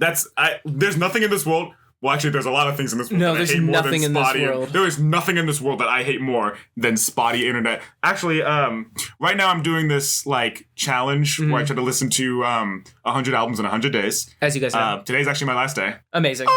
There's nothing in this world. Well, actually, there's a lot of things in this world. No, there's nothing in this world. There is nothing in this world that I hate more than spotty internet. Actually, right now I'm doing this like challenge where I try to listen to 100 albums in 100 days. As you guys know. Today's actually my last day. Amazing.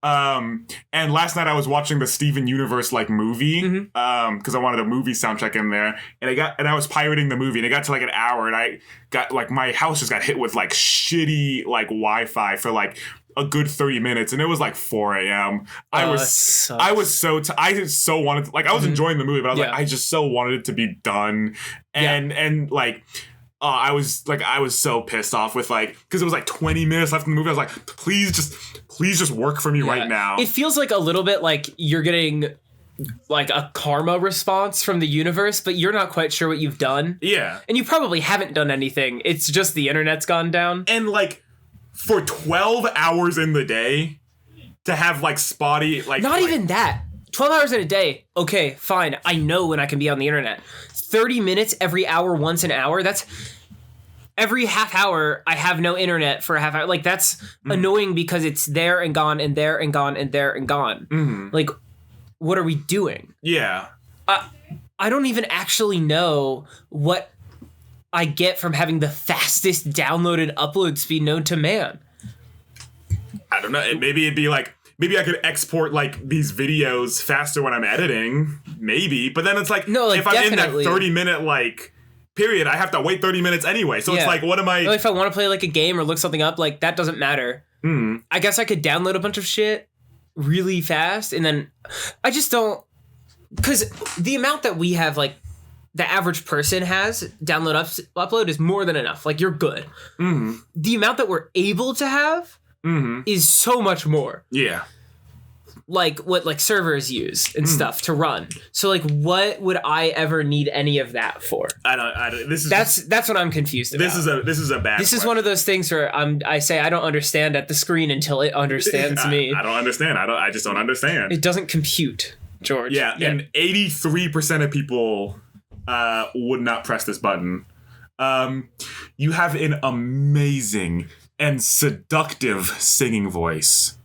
And last night I was watching the Steven Universe like movie because I wanted a movie soundtrack in there, and I was pirating the movie, and it got to like an hour, and I got like my house just got hit with like shitty like Wi-Fi for like a good 30 minutes, and it was like 4 a.m. I just so wanted to, like I was enjoying the movie, but I was like I just so wanted it to be done, and like. I was so pissed off with like, because it was like 20 minutes left in the movie. I was like, please just work for me right now. It feels like a little bit like you're getting like a karma response from the universe, but you're not quite sure what you've done. Yeah. And you probably haven't done anything. It's just the internet's gone down. And like for 12 hours in the day to have like spotty, like. Not even that. 12 hours in a day. Okay, fine. I know when I can be on the internet. 30 minutes every hour, once an hour. That's every half hour. I have no internet for a half hour. Like that's annoying because it's there and gone and there and gone and there and gone. Mm-hmm. Like, what are we doing? Yeah. I don't even actually know what I get from having the fastest download and upload speed known to man. I don't know. Maybe it'd be like, maybe I could export like these videos faster when I'm editing. Maybe. But then it's like, no, like, if I'm in that 30-minute like period, I have to wait 30 minutes anyway. So it's like, what am I? Well, if I want to play like a game or look something up, like that doesn't matter. I guess I could download a bunch of shit really fast, and then I just don't, because the amount that we have, like the average person has upload is more than enough. Like you're good. The amount that we're able to have is so much more. Yeah. Like what like servers use and stuff to run. So like what would I ever need any of that for? I don't that's what I'm confused about. This is a bad This question. is one of those things where I say I don't understand at the screen until it understands me. I don't understand. I just don't understand. It doesn't compute, George. Yeah. And 83% of people would not press this button. You have an amazing and seductive singing voice,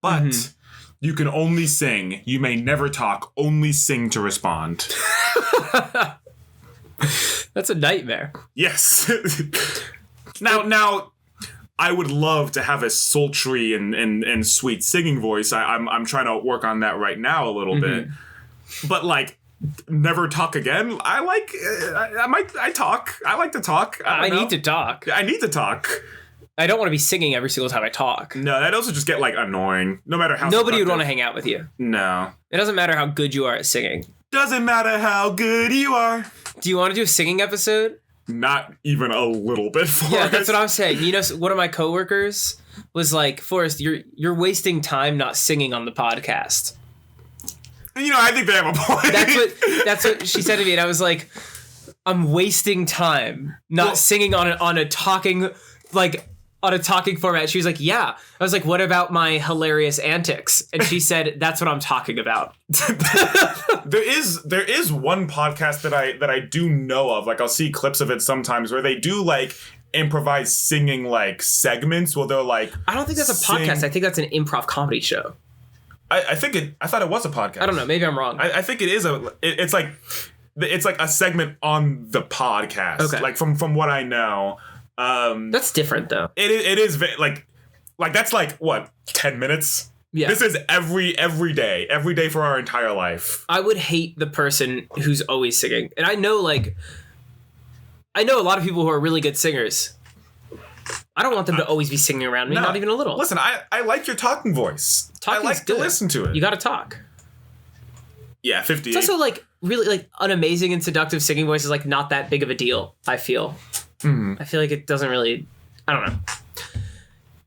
but you can only sing. You may never talk. Only sing to respond. That's a nightmare. Yes. Now, I would love to have a sultry and sweet singing voice. I'm trying to work on that right now a little bit, but like. Never talk again. I talk. I like to talk. I need to talk. I need to talk. I don't want to be singing every single time I talk. No, that'd also just get like annoying. No matter how. Nobody would want to hang out with you. No. It doesn't matter how good you are at singing. Doesn't matter how good you are. Do you want to do a singing episode? Not even a little bit, Forrest. Yeah, that's what I'm saying. You know, one of my coworkers was like, Forrest, you're wasting time not singing on the podcast. You know, I think they have a point. That's what she said to me, and I was like, I'm wasting time not singing on a talking format. She was like, yeah. I was like, what about my hilarious antics? And she said, that's what I'm talking about. There is one podcast that I do know of. Like I'll see clips of it sometimes where they do like improvise singing like segments where they're like, I don't think that's a podcast. I think that's an improv comedy show. I thought it was a podcast. I don't know. Maybe I'm wrong. I think it is it's like a segment on the podcast. Okay. Like from what I know. That's different though. It is like that's like what, 10 minutes? Yeah. This is every day for our entire life. I would hate the person who's always singing. And I know a lot of people who are really good singers. I don't want them to always be singing around me, not even a little. Listen, I like your talking voice. Talking's I like good. to listen to it. You got to talk. Yeah, 58. It's also like really like an amazing and seductive singing voice is like not that big of a deal, I feel. I feel like it doesn't really, I don't know.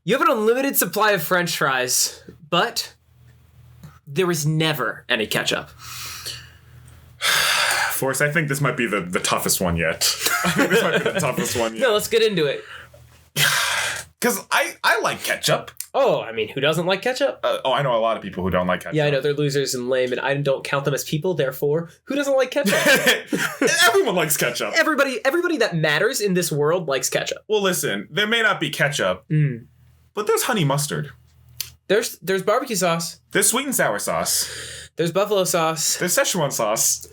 You have an unlimited supply of French fries, but there was never any ketchup. Forrest, I think this might be the toughest one yet. I think this might be the toughest one yet. No, let's get into it. Because I like ketchup. Oh, I mean, who doesn't like ketchup? I know a lot of people who don't like ketchup. Yeah, I know, they're losers and lame, and I don't count them as people, therefore, who doesn't like ketchup? Everyone likes ketchup. Everybody that matters in this world likes ketchup. Well, listen, there may not be ketchup, but there's honey mustard. There's barbecue sauce. There's sweet and sour sauce. There's buffalo sauce. There's Szechuan sauce.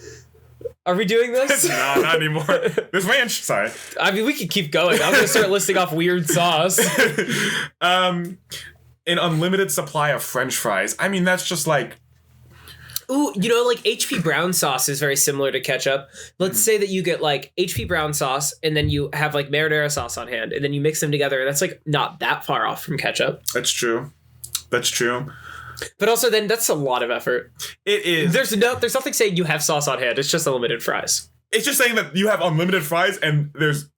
Are we doing this? No, not anymore. There's ranch. Sorry. I mean, we could keep going. I'm going to start listing off weird sauce. An unlimited supply of French fries. I mean, that's just like... Ooh, you know, like HP brown sauce is very similar to ketchup. Let's say that you get like HP brown sauce and then you have like marinara sauce on hand and then you mix them together. That's like not that far off from ketchup. That's true. That's true. But also then that's a lot of effort. It is. There's nothing saying you have sauce on hand. It's just unlimited fries. It's just saying that you have unlimited fries and there's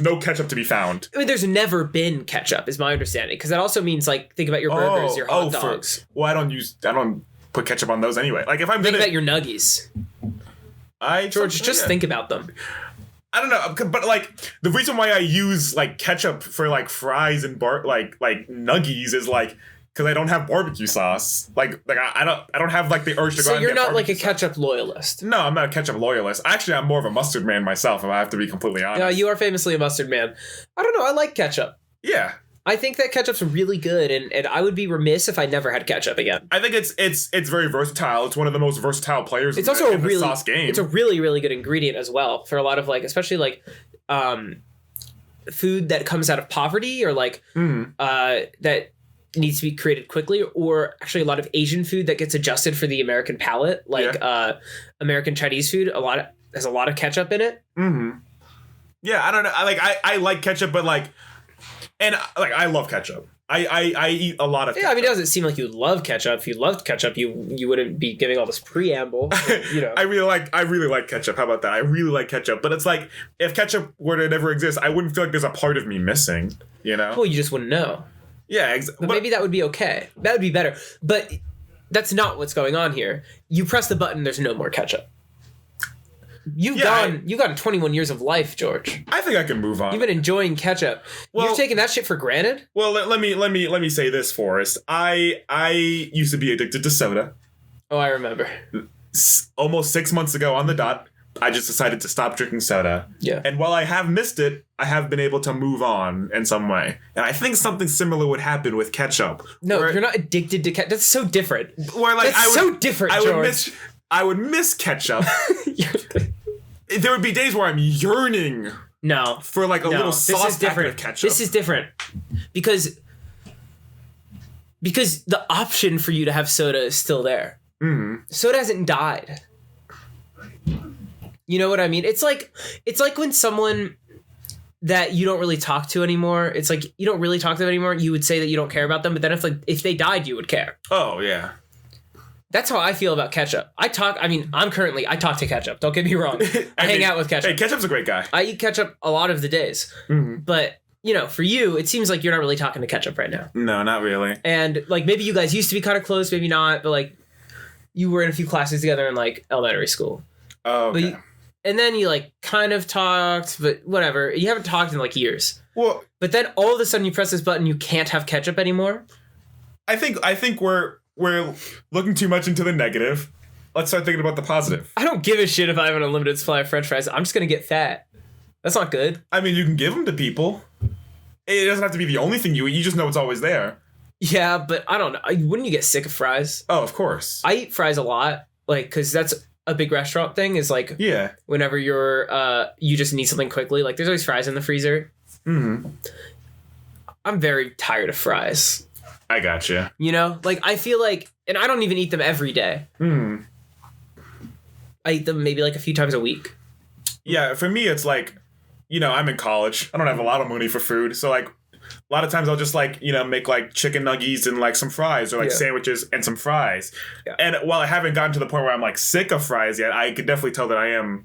no ketchup to be found. I mean, there's never been ketchup, is my understanding. Because that also means like think about your burgers, your hot dogs. I don't put ketchup on those anyway. Like if I'm think about your nuggies. George, just think about them. I don't know, but like the reason why I use like ketchup for like fries and like nuggies is like. Because I don't have barbecue sauce. Like I don't have like the urge to go out and get barbecue sauce. So you're not like a ketchup loyalist? No, I'm not a ketchup loyalist. Actually, I'm more of a mustard man myself, if I have to be completely honest. Yeah, you are famously a mustard man. I don't know, I like ketchup. Yeah. I think that ketchup's really good, and I would be remiss if I never had ketchup again. I think it's very versatile. It's one of the most versatile players it's also in the sauce game. It's a really, really good ingredient as well for a lot of like, especially like food that comes out of poverty or like that needs to be created quickly, or actually a lot of Asian food that gets adjusted for the American palate, like American Chinese food. Has a lot of ketchup in it. Yeah, I don't know. I like ketchup, but like, and like I love ketchup. I eat a lot of ketchup. Yeah, I mean, it doesn't seem like you love ketchup. If you loved ketchup, you wouldn't be giving all this preamble. You know, I really like ketchup. How about that? I really like ketchup, but it's like if ketchup were to never exist, I wouldn't feel like there's a part of me missing. You know? Well, you just wouldn't know. Yeah, but maybe that would be okay. That would be better. But that's not what's going on here. You press the button, there's no more ketchup. You've gotten 21 years of life, George. I think I can move on. You've been enjoying ketchup. Well, you've taken that shit for granted? Well, let me say this, Forrest. I used to be addicted to soda. Oh, I remember. Almost 6 months ago on the dot, I just decided to stop drinking soda. Yeah. And while I have missed it, I have been able to move on in some way. And I think something similar would happen with ketchup. No, you're not addicted to ketchup. That's so different. That's so different, George. I would miss ketchup. There would be days where I'm yearning for like a little sauce packet of ketchup. This is different. Because the option for you to have soda is still there. Soda hasn't died. You know what I mean? It's like when someone that you don't really talk to anymore, it's like you don't really talk to them anymore, you would say that you don't care about them, but then if they died, you would care. Oh, yeah. That's how I feel about ketchup. I talk to ketchup. Don't get me wrong. I hang out with ketchup. Hey, ketchup's a great guy. I eat ketchup a lot of the days. But, you know, for you, it seems like you're not really talking to ketchup right now. No, not really. And, like, maybe you guys used to be kind of close, maybe not, but, like, you were in a few classes together in, like, elementary school. Oh, okay. And then you, like, kind of talked, but whatever. You haven't talked in, like, years. Well, but then all of a sudden you press this button, you can't have ketchup anymore? I think we're looking too much into the negative. Let's start thinking about the positive. I don't give a shit if I have an unlimited supply of French fries. I'm just going to get fat. That's not good. I mean, you can give them to people. It doesn't have to be the only thing you eat. You just know it's always there. Yeah, but I don't know. Wouldn't you get sick of fries? Oh, of course. I eat fries a lot, like, because that's a big restaurant thing is, like, whenever you just need something quickly, like, there's always fries in the freezer. I'm very tired of fries. I gotcha. You know? Like, I feel like... And I don't even eat them every day. I eat them maybe, like, a few times a week. Yeah, for me, it's like, you know, I'm in college. I don't have a lot of money for food. So, like, a lot of times I'll just like, make like chicken nuggies and like some fries or like sandwiches and some fries. Yeah. And while I haven't gotten to the point where I'm like sick of fries yet, I could definitely tell that I am,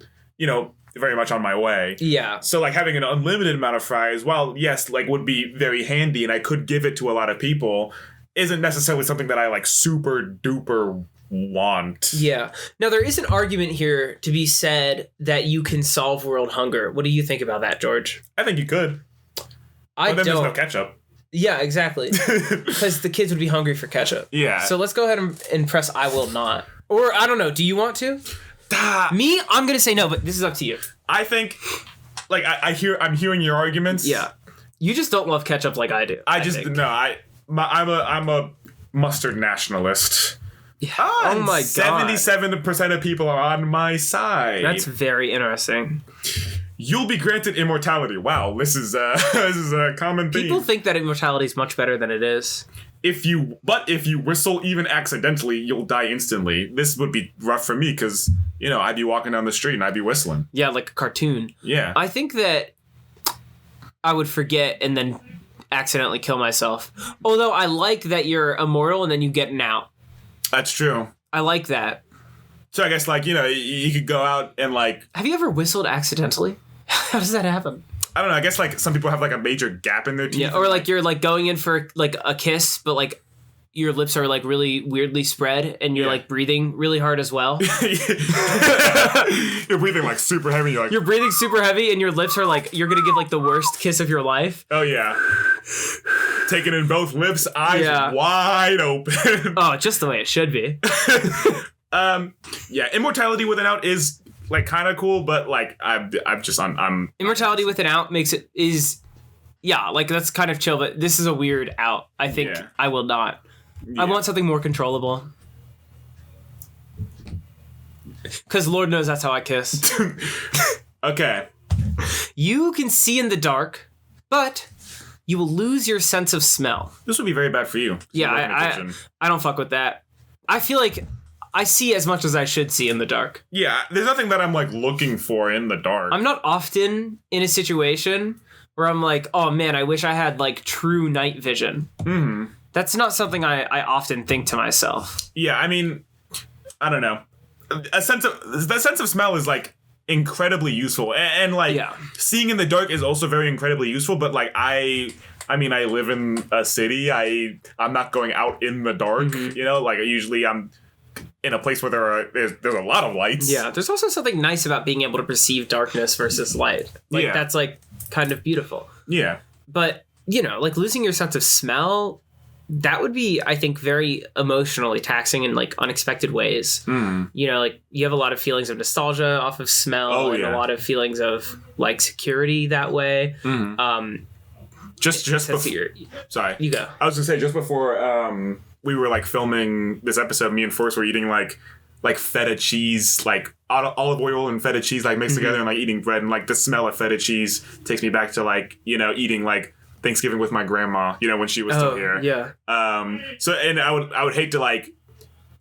very much on my way. Yeah. So like having an unlimited amount of fries, while yes, like would be very handy and I could give it to a lot of people, isn't necessarily something that I like super duper want. Yeah. Now there is an argument here to be said that you can solve world hunger. What do you think about that, George? I think you could. But then there's no ketchup. Yeah, exactly. Because the kids would be hungry for ketchup. Yeah. So let's go ahead and press I will not. Or I don't know. Do you want to? Me, I'm gonna say no, but this is up to you. I think, like I'm hearing your arguments. Yeah. You just don't love ketchup like I do. I'm a mustard nationalist. Yeah. Oh my god. 77% of people are on my side. That's very interesting. You'll be granted immortality. Wow, this is a common theme. People think that immortality is much better than it is. If you whistle even accidentally, you'll die instantly. This would be rough for me because, I'd be walking down the street and I'd be whistling. Yeah, like a cartoon. Yeah. I think that I would forget and then accidentally kill myself. Although I like that you're immortal and then you get an out. That's true. I like that. So I guess, like, you could go out and, like... Have you ever whistled accidentally? How does that happen? I don't know. I guess, like, some people have, like, a major gap in their teeth. Yeah, or, like, you're, like, going in for, like, a kiss, but, like, your lips are, like, really weirdly spread, and you're, like, breathing really hard as well. You're breathing, like, super heavy. You're breathing super heavy, and your lips are, like, you're gonna give, like, the worst kiss of your life. Oh, yeah. Taking in both lips, eyes wide open. Oh, just the way it should be. Immortality with an out is like kind of cool, but like I'm Immortality with an out makes it like that's kind of chill, but this is a weird out. I think I will not. Yeah. I want something more controllable. Because Lord knows that's how I kiss. Okay. You can see in the dark, but you will lose your sense of smell. This would be very bad for you. Yeah, I don't fuck with that. I feel like I see as much as I should see in the dark. Yeah, there's nothing that I'm, like, looking for in the dark. I'm not often in a situation where I'm like, oh, man, I wish I had, like, true night vision. Mm-hmm. That's not something I often think to myself. Yeah, I mean, I don't know. The sense of smell is, like, incredibly useful. And like, seeing in the dark is also very incredibly useful, but, like, I live in a city. I'm not going out in the dark, mm-hmm. Like, usually I'm in a place where there's a lot of lights. Yeah, there's also something nice about being able to perceive darkness versus light. Like, that's, like, kind of beautiful. Yeah. But, like, losing your sense of smell, that would be, I think, very emotionally taxing in, like, unexpected ways. Mm. Like, you have a lot of feelings of nostalgia off of smell and a lot of feelings of, like, security that way. Mm. Just before... Sorry. You go. I was going to say, just before... we were like filming this episode, me and Forrest were eating like feta cheese, like olive oil and feta cheese like mixed together and like eating bread, and like the smell of feta cheese takes me back to like, eating like Thanksgiving with my grandma, when she was still here. Yeah. So and I would hate to like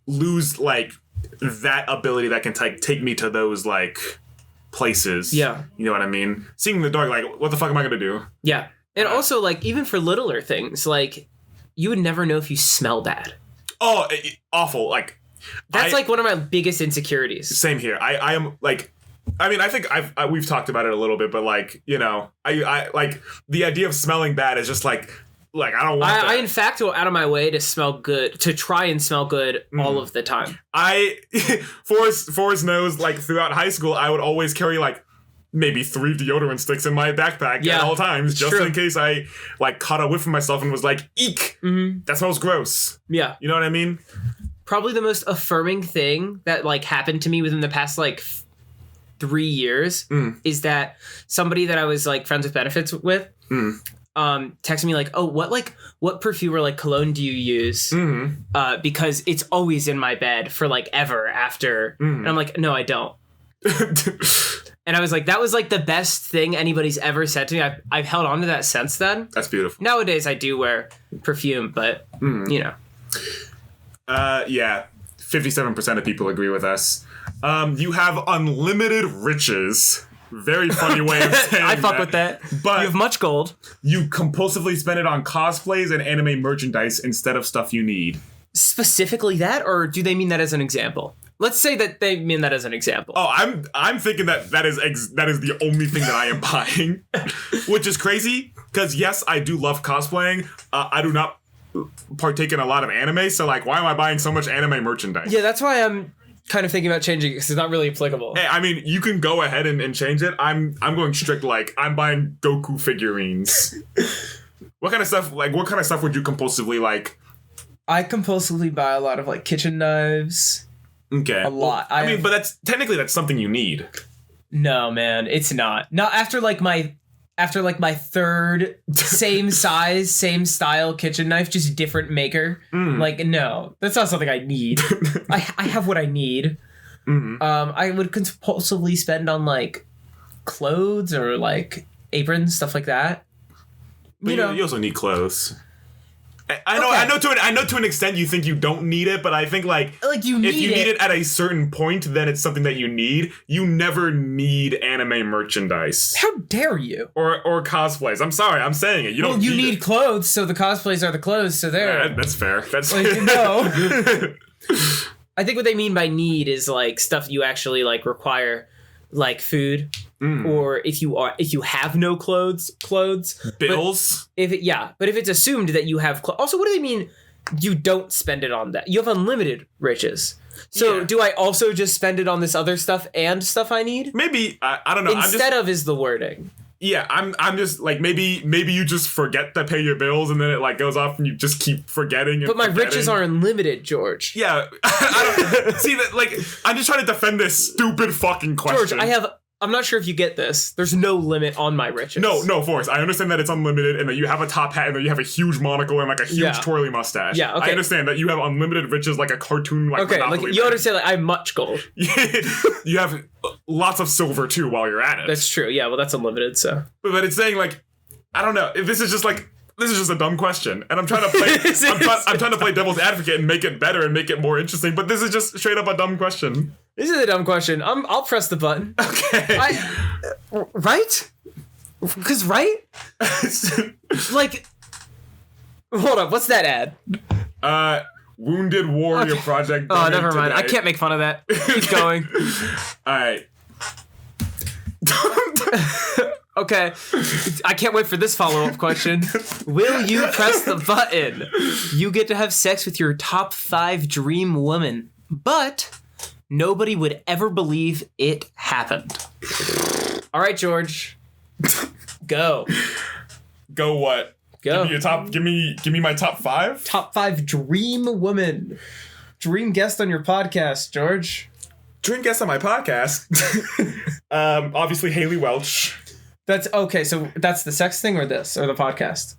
lose like that ability that can take me to those like places. Yeah. You know what I mean? Seeing in the dark, like, what the fuck am I gonna do? Yeah. And also, like, even for littler things, like, you would never know if you smell bad. Oh, awful. Like, that's like one of my biggest insecurities. Same here. I am like, I mean, I think we've talked about it a little bit, but like, I like the idea of smelling bad is just like I don't want that. I in fact go out of my way to smell good, to try and smell good all of the time. Forrest knows, like, throughout high school, I would always carry like maybe 3 deodorant sticks in my backpack at all times, just in case I like caught a whiff of myself and was like, eek, that smells gross. Yeah. You know what I mean? Probably the most affirming thing that like happened to me within the past like 3 years is that somebody that I was like friends with benefits with texted me like, oh, what perfume or like cologne do you use? Because it's always in my bed for like ever after. And I'm like, no, I don't. And I was like, that was like the best thing anybody's ever said to me. I've held on to that since then. That's beautiful. Nowadays I do wear perfume, but yeah, 57% of people agree with us. You have unlimited riches. very funny way of saying I fuck with that. But you have much gold. You compulsively spend it on cosplays and anime merchandise instead of stuff you need. Specifically that, or do they mean that as an example? Let's say that they mean that as an example. Oh, I'm thinking that is the only thing that I am buying, which is crazy because yes, I do love cosplaying. I do not partake in a lot of anime, so like, why am I buying so much anime merchandise? Yeah, that's why I'm kind of thinking about changing it because it's not really applicable. Hey, I mean, you can go ahead and change it. I'm going strict. Like, I'm buying Goku figurines. What kind of stuff would you compulsively like? I compulsively buy a lot of like kitchen knives. Okay. A lot. I mean, but that's something you need. No, man, it's not. Not after my third same size, same style kitchen knife, just different maker. Like, no, that's not something I need. I have what I need. Mm-hmm. I would compulsively spend on like clothes or like aprons, stuff like that. But you also need clothes. I know to an extent you think you don't need it, but I think like you need if you need it at a certain point, then it's something that you need. You never need anime merchandise. How dare you? Or cosplays. I'm sorry, I'm saying it. You need clothes, so the cosplays are the clothes, so there. Yeah, that's fair. That's no. I think what they mean by need is like stuff you actually like require, like food. Or if you have no clothes, bills. But if it's assumed that you have also, what do they mean? You don't spend it on that. You have unlimited riches. So do I also just spend it on this other stuff and stuff I need? Maybe I don't know. Is the wording. Yeah, I'm just like maybe you just forget to pay your bills and then it like goes off and you just keep forgetting. But my riches are unlimited, George. Yeah, I don't see that. Like, I'm just trying to defend this stupid fucking question. George, I'm not sure if you get this. There's no limit on my riches. No, Forrest. I understand that it's unlimited and that you have a top hat and that you have a huge monocle and like a huge twirly mustache. Yeah, okay. I understand that you have unlimited riches like a cartoon like okay, Monopoly like you understand that I have much gold. You have lots of silver too while you're at it. That's true. Yeah, well that's unlimited, so. But it's saying like, I don't know, if this is just a dumb question, and I'm trying to play. I'm trying to play devil's advocate and make it better and make it more interesting. But this is just straight up a dumb question. This is a dumb question. I'll press the button. Okay. Right? Because like, hold up. What's that ad? Wounded Warrior Project. Oh, never mind. I can't make fun of that. Keep going. All right. Okay, I can't wait for this follow-up question. Will you press the button? You get to have sex with your top 5 dream woman, but nobody would ever believe it happened. All right, George. Go. Go what? Go. Give me my top 5? Top 5 dream woman. Dream guest on your podcast, George. Dream guest on my podcast? Obviously Haley Welch. That's okay. So that's the sex thing or the podcast?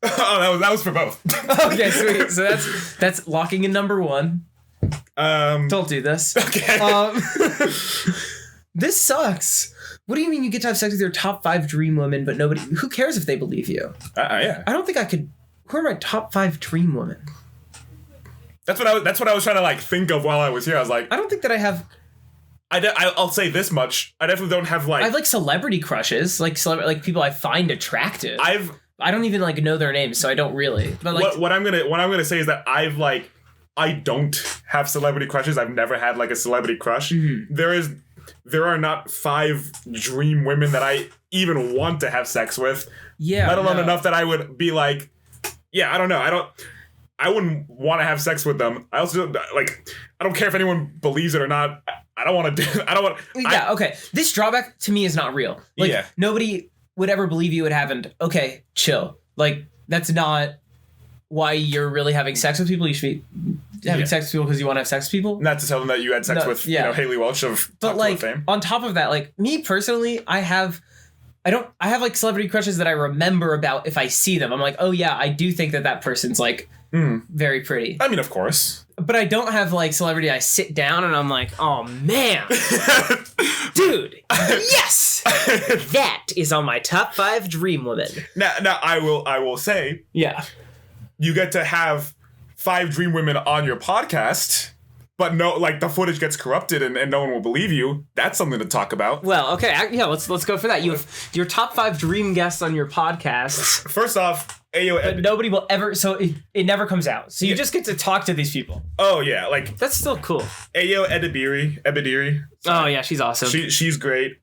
Oh, that was for both. Okay, sweet. So that's locking in number 1. Don't do this. Okay. This sucks. What do you mean you get to have sex with your top 5 dream women, but nobody? Who cares if they believe you? Yeah. I don't think I could. Who are my top 5 dream women? That's what I was trying to like think of while I was here. I was like, I don't think that I have. I'll say this much. I definitely don't have like. I have like celebrity crushes, like people I find attractive. I don't even like know their names, so I don't really. But like, what I'm gonna say is that I don't have celebrity crushes. I've never had like a celebrity crush. Mm-hmm. There are not 5 dream women that I even want to have sex with. Yeah. Let alone enough that I would be like, yeah, I don't know. I wouldn't want to have sex with them. I also like. I don't care if anyone believes it or not. I don't want to do. I don't want. Yeah. Okay. This drawback to me is not real. Like, nobody would ever believe you. It happened. Okay. Chill. Like, that's not why you're really having sex with people. You should be having sex with people because you want to have sex with people. Not to tell them that you had sex with Haley Welch of But like fame. On top of that, like me personally, I have like celebrity crushes that I remember about if I see them. I'm like, oh yeah, I do think that person's like very pretty. I mean, of course. But I don't have like celebrity. I sit down and I'm like, oh man, dude, yes, that is on my top 5 dream women. Now I will say, yeah, you get to have 5 dream women on your podcast. but no, like the footage gets corrupted and no one will believe you. That's something to talk about. Well, okay, yeah, let's go for that. You have your top 5 dream guests on your podcast. First off, Ayo, but nobody will ever. So it never comes out. So you just get to talk to these people. Oh yeah, like that's still cool. Ayo Ebidiri. Oh yeah, she's awesome. She's great.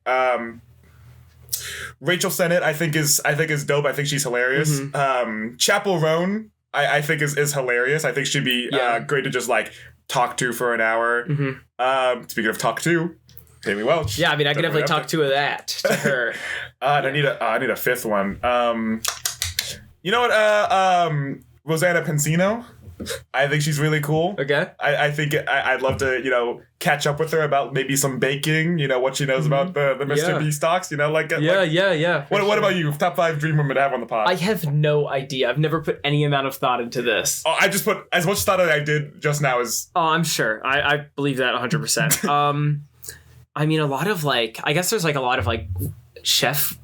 Rachel Sennett, I think is dope. I think she's hilarious. Chapel Roan, I think is hilarious. I think she'd be great to just like talk to for an hour. Speaking of talk to, Amy Welch. Yeah, I mean, I could definitely talk to her. I need a fifth one. You know what? Rosanna Pansino. I think she's really cool. Okay. I think I'd love to, catch up with her about maybe some baking, what she knows about the Mr. B stocks, like... Yeah. What about you? Top 5 dream women to have on the pod? I have no idea. I've never put any amount of thought into this. Oh, I just put as much thought as I did just now as... Oh, I'm sure. I believe that 100%. I mean, a lot of, I guess there's, a lot of, chef,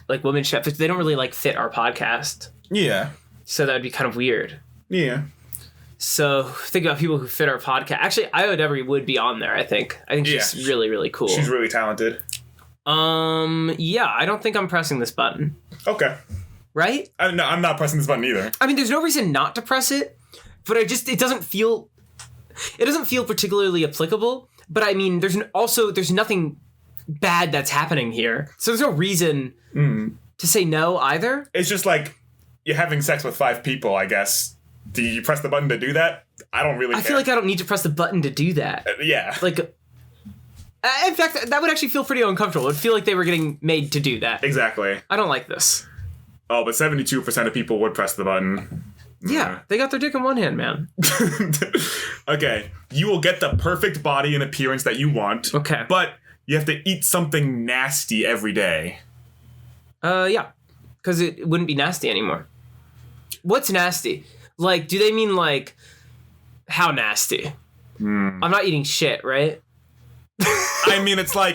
women chefs. They don't really, fit our podcast. Yeah. So that would be kind of weird. Yeah. So think about people who fit our podcast. Actually, Io Devery would be on there, I think. I think she's really, really cool. She's really talented. Yeah, I don't think I'm pressing this button. Okay. Right? No, I'm not pressing this button either. I mean, there's no reason not to press it, but it doesn't feel particularly applicable. But I mean, there's nothing bad that's happening here. So there's no reason to say no either. It's just like you're having sex with 5 people, I guess. Do you press the button to do that? I don't really care. I feel like I don't need to press the button to do that. Yeah. In fact, that would actually feel pretty uncomfortable. It would feel like they were getting made to do that. Exactly. I don't like this. Oh, but 72% of people would press the button. Yeah, they got their dick in one hand, man. Okay, you will get the perfect body and appearance that you want. Okay. But you have to eat something nasty every day. Yeah, because it wouldn't be nasty anymore. What's nasty? Do they mean, how nasty? I'm not eating shit, right? I mean, it's I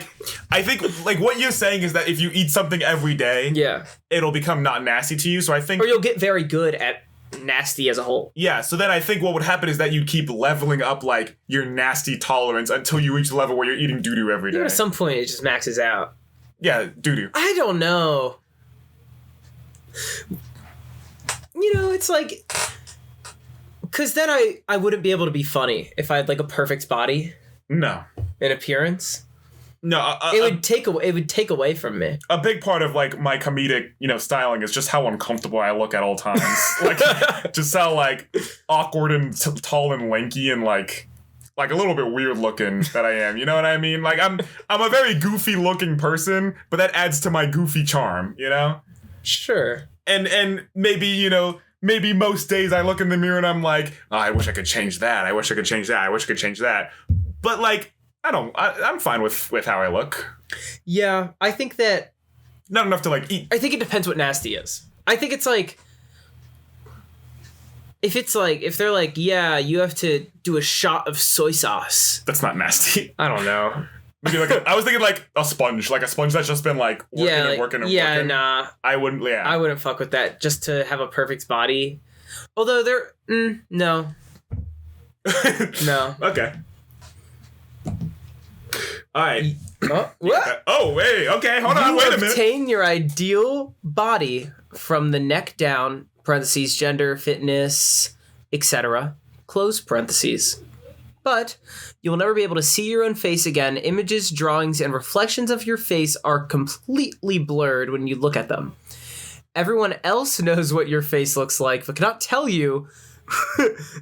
think, what you're saying is that if you eat something every day, it'll become not nasty to you, so I think... Or you'll get very good at nasty as a whole. Yeah, so then I think what would happen is that you'd keep leveling up, your nasty tolerance until you reach the level where you're eating doo-doo every day. At some point, it just maxes out. Yeah, doo-doo. I don't know. It's because then I wouldn't be able to be funny if I had, a perfect body. No. In appearance. No, it would take away from me. A big part of my comedic, styling is just how uncomfortable I look at all times. Just how awkward and tall and lanky and a little bit weird looking that I am. You know what I mean? I'm a very goofy looking person, but that adds to my goofy charm. Sure. And maybe maybe most days I look in the mirror and I'm like, oh, I wish I could change that. I wish I could change that. I wish I could change that. But I'm fine with how I look. Yeah, I think that... Not enough to eat. I think it depends what nasty is. I think it's if they're yeah, you have to do a shot of soy sauce. That's not nasty. I don't know. Maybe I was thinking a sponge. A sponge that's just been working and working and working. Nah. I wouldn't, I wouldn't fuck with that just to have a perfect body. Although no. No. Okay. All right. What? Oh, wait. Okay, hold on. Wait a minute. You obtain your ideal body from the neck down, parentheses, gender, fitness, etc., close parentheses. But you will never be able to see your own face again. Images, drawings, and reflections of your face are completely blurred when you look at them. Everyone else knows what your face looks like, but cannot tell you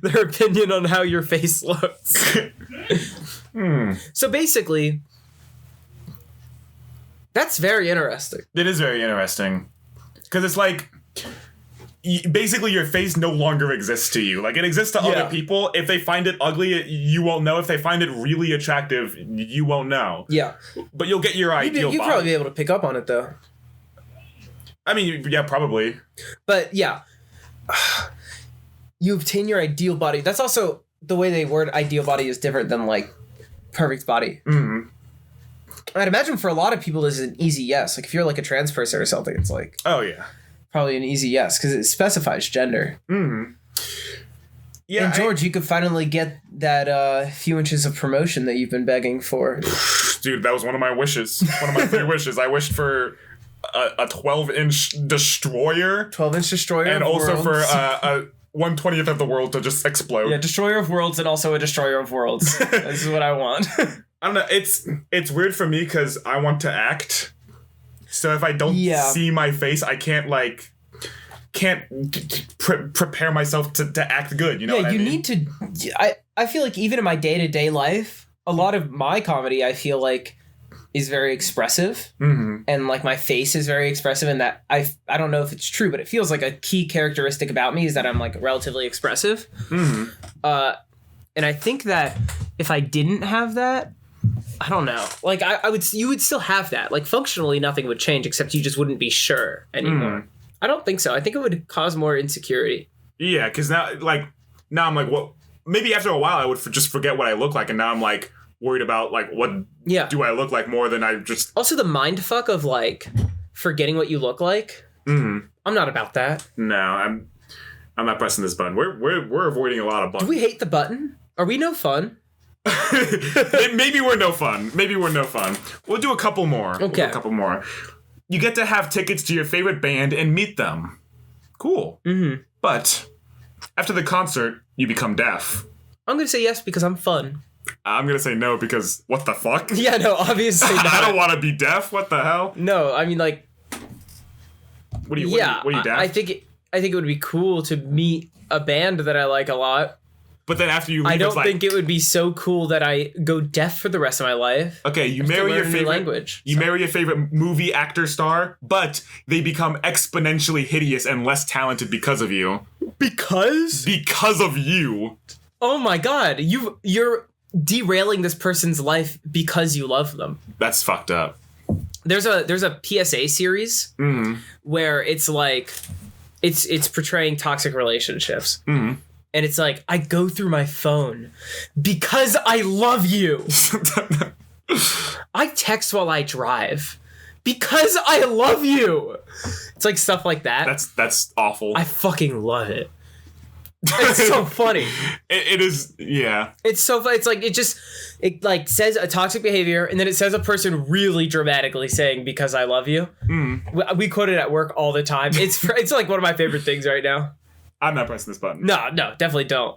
their opinion on how your face looks. So basically, that's very interesting. It is very interesting. Because it's basically your face no longer exists to you. It exists to other people. If they find it ugly, you won't know. If they find it really attractive, you won't know. Yeah. But you'll get your ideal body. You'd probably be able to pick up on it, though. I mean, yeah, probably. But, yeah. You obtain your ideal body. That's also the way they word ideal body is different than, perfect body. Mm-hmm. I'd imagine for a lot of people this is an easy yes. If you're a trans person or something, it's oh yeah, probably an easy yes because it specifies gender. Mm-hmm. Yeah, and George, you could finally get that few inches of promotion that you've been begging for. Dude, that was one of my wishes. One of my 3 wishes. I wished for a 12-inch destroyer. 12-inch destroyer and of also worlds. for a 1/20th of the world to just explode. Yeah, destroyer of worlds and also a destroyer of worlds. This is what I want. I don't know. It's weird for me because I want to act. So if I don't see my face, I can't prepare myself to act good. You know what I mean? Need to. I feel like even in my day-to-day life, a lot of my comedy, I feel like, is very expressive. Mm-hmm. And like my face is very expressive, and that I don't know if it's true, but it feels like a key characteristic about me is that I'm like relatively expressive. Mm-hmm. And I think that if I didn't have that, I don't know. Like you would still have that. Like functionally, nothing would change except you just wouldn't be sure anymore. Mm. I don't think so. I think it would cause more insecurity. Yeah, because now I'm like, what? Maybe after a while I would just forget what I look like, and now I'm like worried about like what do I look like more than I just. Also, the mind fuck of like forgetting what you look like. Mm-hmm. I'm not about that. No, I'm not pressing this button. We're avoiding a lot of buttons. Do we hate the button? Are we no fun? Maybe we're no fun. We'll do a couple more. Okay. You get to have tickets to your favorite band and meet them. Cool. Mm-hmm. But after the concert, you become deaf. I'm going to say yes because I'm fun. I'm going to say no because what the fuck? Yeah, no, obviously not. I don't want to be deaf. What the hell? No, I mean like... What are you deaf? I think it would be cool to meet a band that I like a lot. But then after you leave, I don't think it would be so cool that I go deaf for the rest of my life. Okay, you marry your favorite language. You marry your favorite movie actor star, but they become exponentially hideous and less talented because of you. Because of you. Oh my god, you're derailing this person's life because you love them. That's fucked up. There's a PSA series where it's like it's portraying toxic relationships. Mm-hmm. And it's like, I go through my phone because I love you. I text while I drive because I love you. It's like stuff like that. That's awful. I fucking love it. It's so funny. It is, yeah. It's so funny. It's like, it like says a toxic behavior, and then it says a person really dramatically saying, because I love you. Mm. We quote it at work all the time. It's like one of my favorite things right now. I'm not pressing this button. No, definitely don't.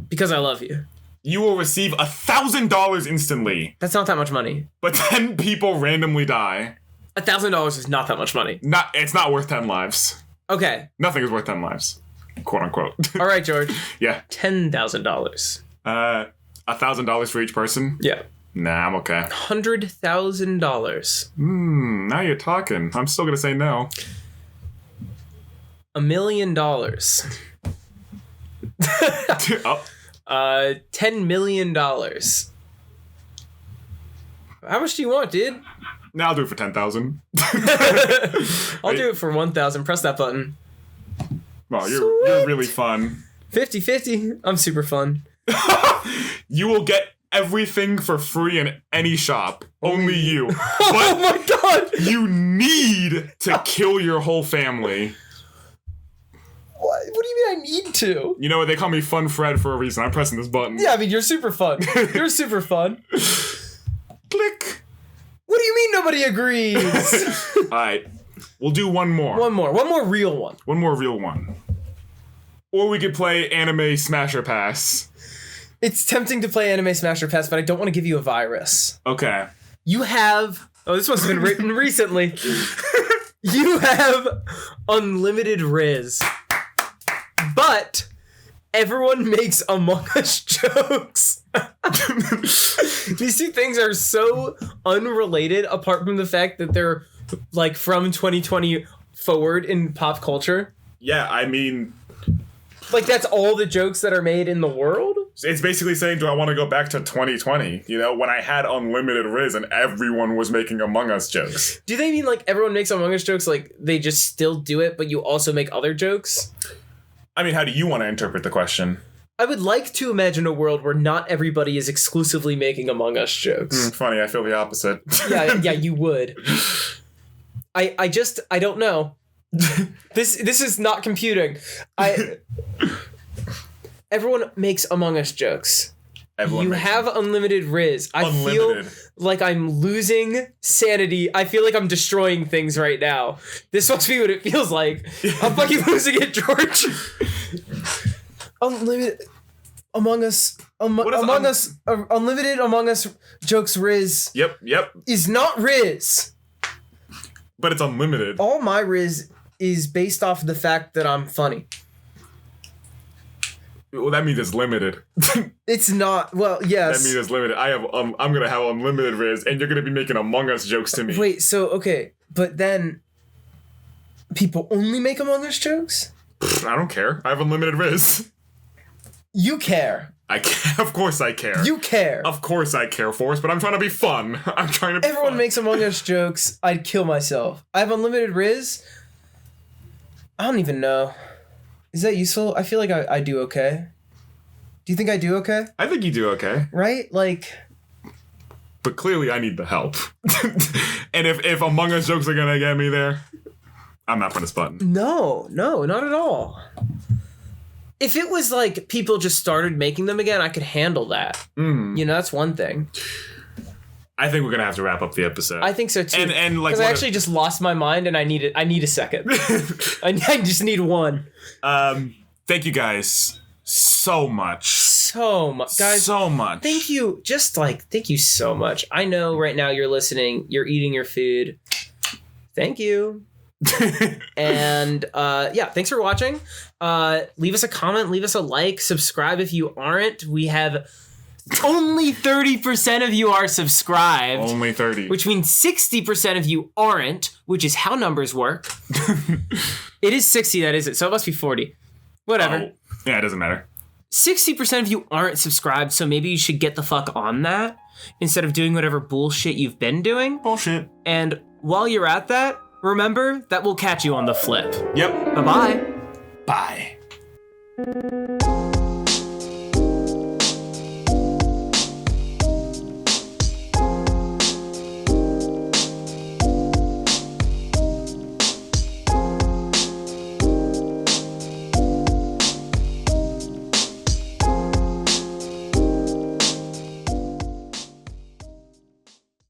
Because I love you. You will receive $1,000 instantly. That's not that much money. But 10 people randomly die. $1,000 is not that much money. It's not worth 10 lives. Okay. Nothing is worth 10 lives. Quote unquote. All right, George. Yeah. $10,000. $1,000 for each person? Yeah. Nah, I'm okay. $100,000. Now you're talking. I'm still gonna say no. $1 million. Oh. $10 million. How much do you want, dude? Nah, I'll do it for 10,000. I'll do it for 1,000. Press that button. Oh, you're really fun. 50-50. I'm super fun. You will get everything for free in any shop. Only you. But oh my god! You need to kill your whole family. What do you mean I need to? You know what? They call me Fun Fred for a reason. I'm pressing this button. Yeah, I mean, you're super fun. You're super fun. Click. What do you mean nobody agrees? All right. We'll do one more. One more real one. One more real one. Or we could play Anime Smasher Pass. It's tempting to play Anime Smasher Pass, but I don't want to give you a virus. Okay. You have... Oh, this one's been written recently. You have unlimited Riz. But everyone makes Among Us jokes. These two things are so unrelated, apart from the fact that they're like from 2020 forward in pop culture. Yeah, I mean... Like, that's all the jokes that are made in the world? It's basically saying, do I want to go back to 2020? You know, when I had unlimited Riz and everyone was making Among Us jokes. Do they mean, like, everyone makes Among Us jokes, like, they just still do it, but you also make other jokes? I mean, how do you want to interpret the question? I would like to imagine a world where not everybody is exclusively making Among Us jokes. Funny, I feel the opposite. Yeah, you would. I don't know. This is not computing. Everyone makes Among Us jokes. You have unlimited Riz. I Unlimited. feel like I'm losing sanity. I feel like I'm destroying things right now. This must be what it feels like. I'm fucking losing it, George. Unlimited Among Us. Unlimited Among Us jokes Riz. Yep. Is not Riz. But it's unlimited. All my Riz is based off the fact that I'm funny. Well, that means it's limited. It's not. Well, yes. That means it's limited. I'm gonna have unlimited Riz, and you're gonna be making Among Us jokes to me. Wait, so okay, but then people only make Among Us jokes? I don't care. I have unlimited Riz. You care. I care. Of course I care. You care. Of course I care, Forrest, but I'm trying to be fun. I'm trying to be Everyone fun. makes Among Us jokes. I'd kill myself. I have unlimited Riz. I don't even know. Is that useful? I feel like I do okay. Do you think I do okay? I think you do okay. Right? Like... But clearly I need the help. And if Among Us jokes are gonna get me there, I'm not pressing this button. No, not at all. If it was like people just started making them again, I could handle that. You know, that's one thing. I think we're gonna have to wrap up the episode. I think so too. And like, because I actually just lost my mind, and I need a second. I just need one. Thank you guys so much, guys. So much. Thank you. Thank you so much. I know right now you're listening. You're eating your food. Thank you. And thanks for watching. Leave us a comment. Leave us a like. Subscribe if you aren't. We have. Only 30% of you are subscribed. Only 30. Which means 60% of you aren't, which is how numbers work. It is 60, that is it. So it must be 40. Whatever. Oh, yeah, it doesn't matter. 60% of you aren't subscribed, so maybe you should get the fuck on that instead of doing whatever bullshit you've been doing. Bullshit. And while you're at that, remember that we'll catch you on the flip. Yep. Bye-bye. Bye.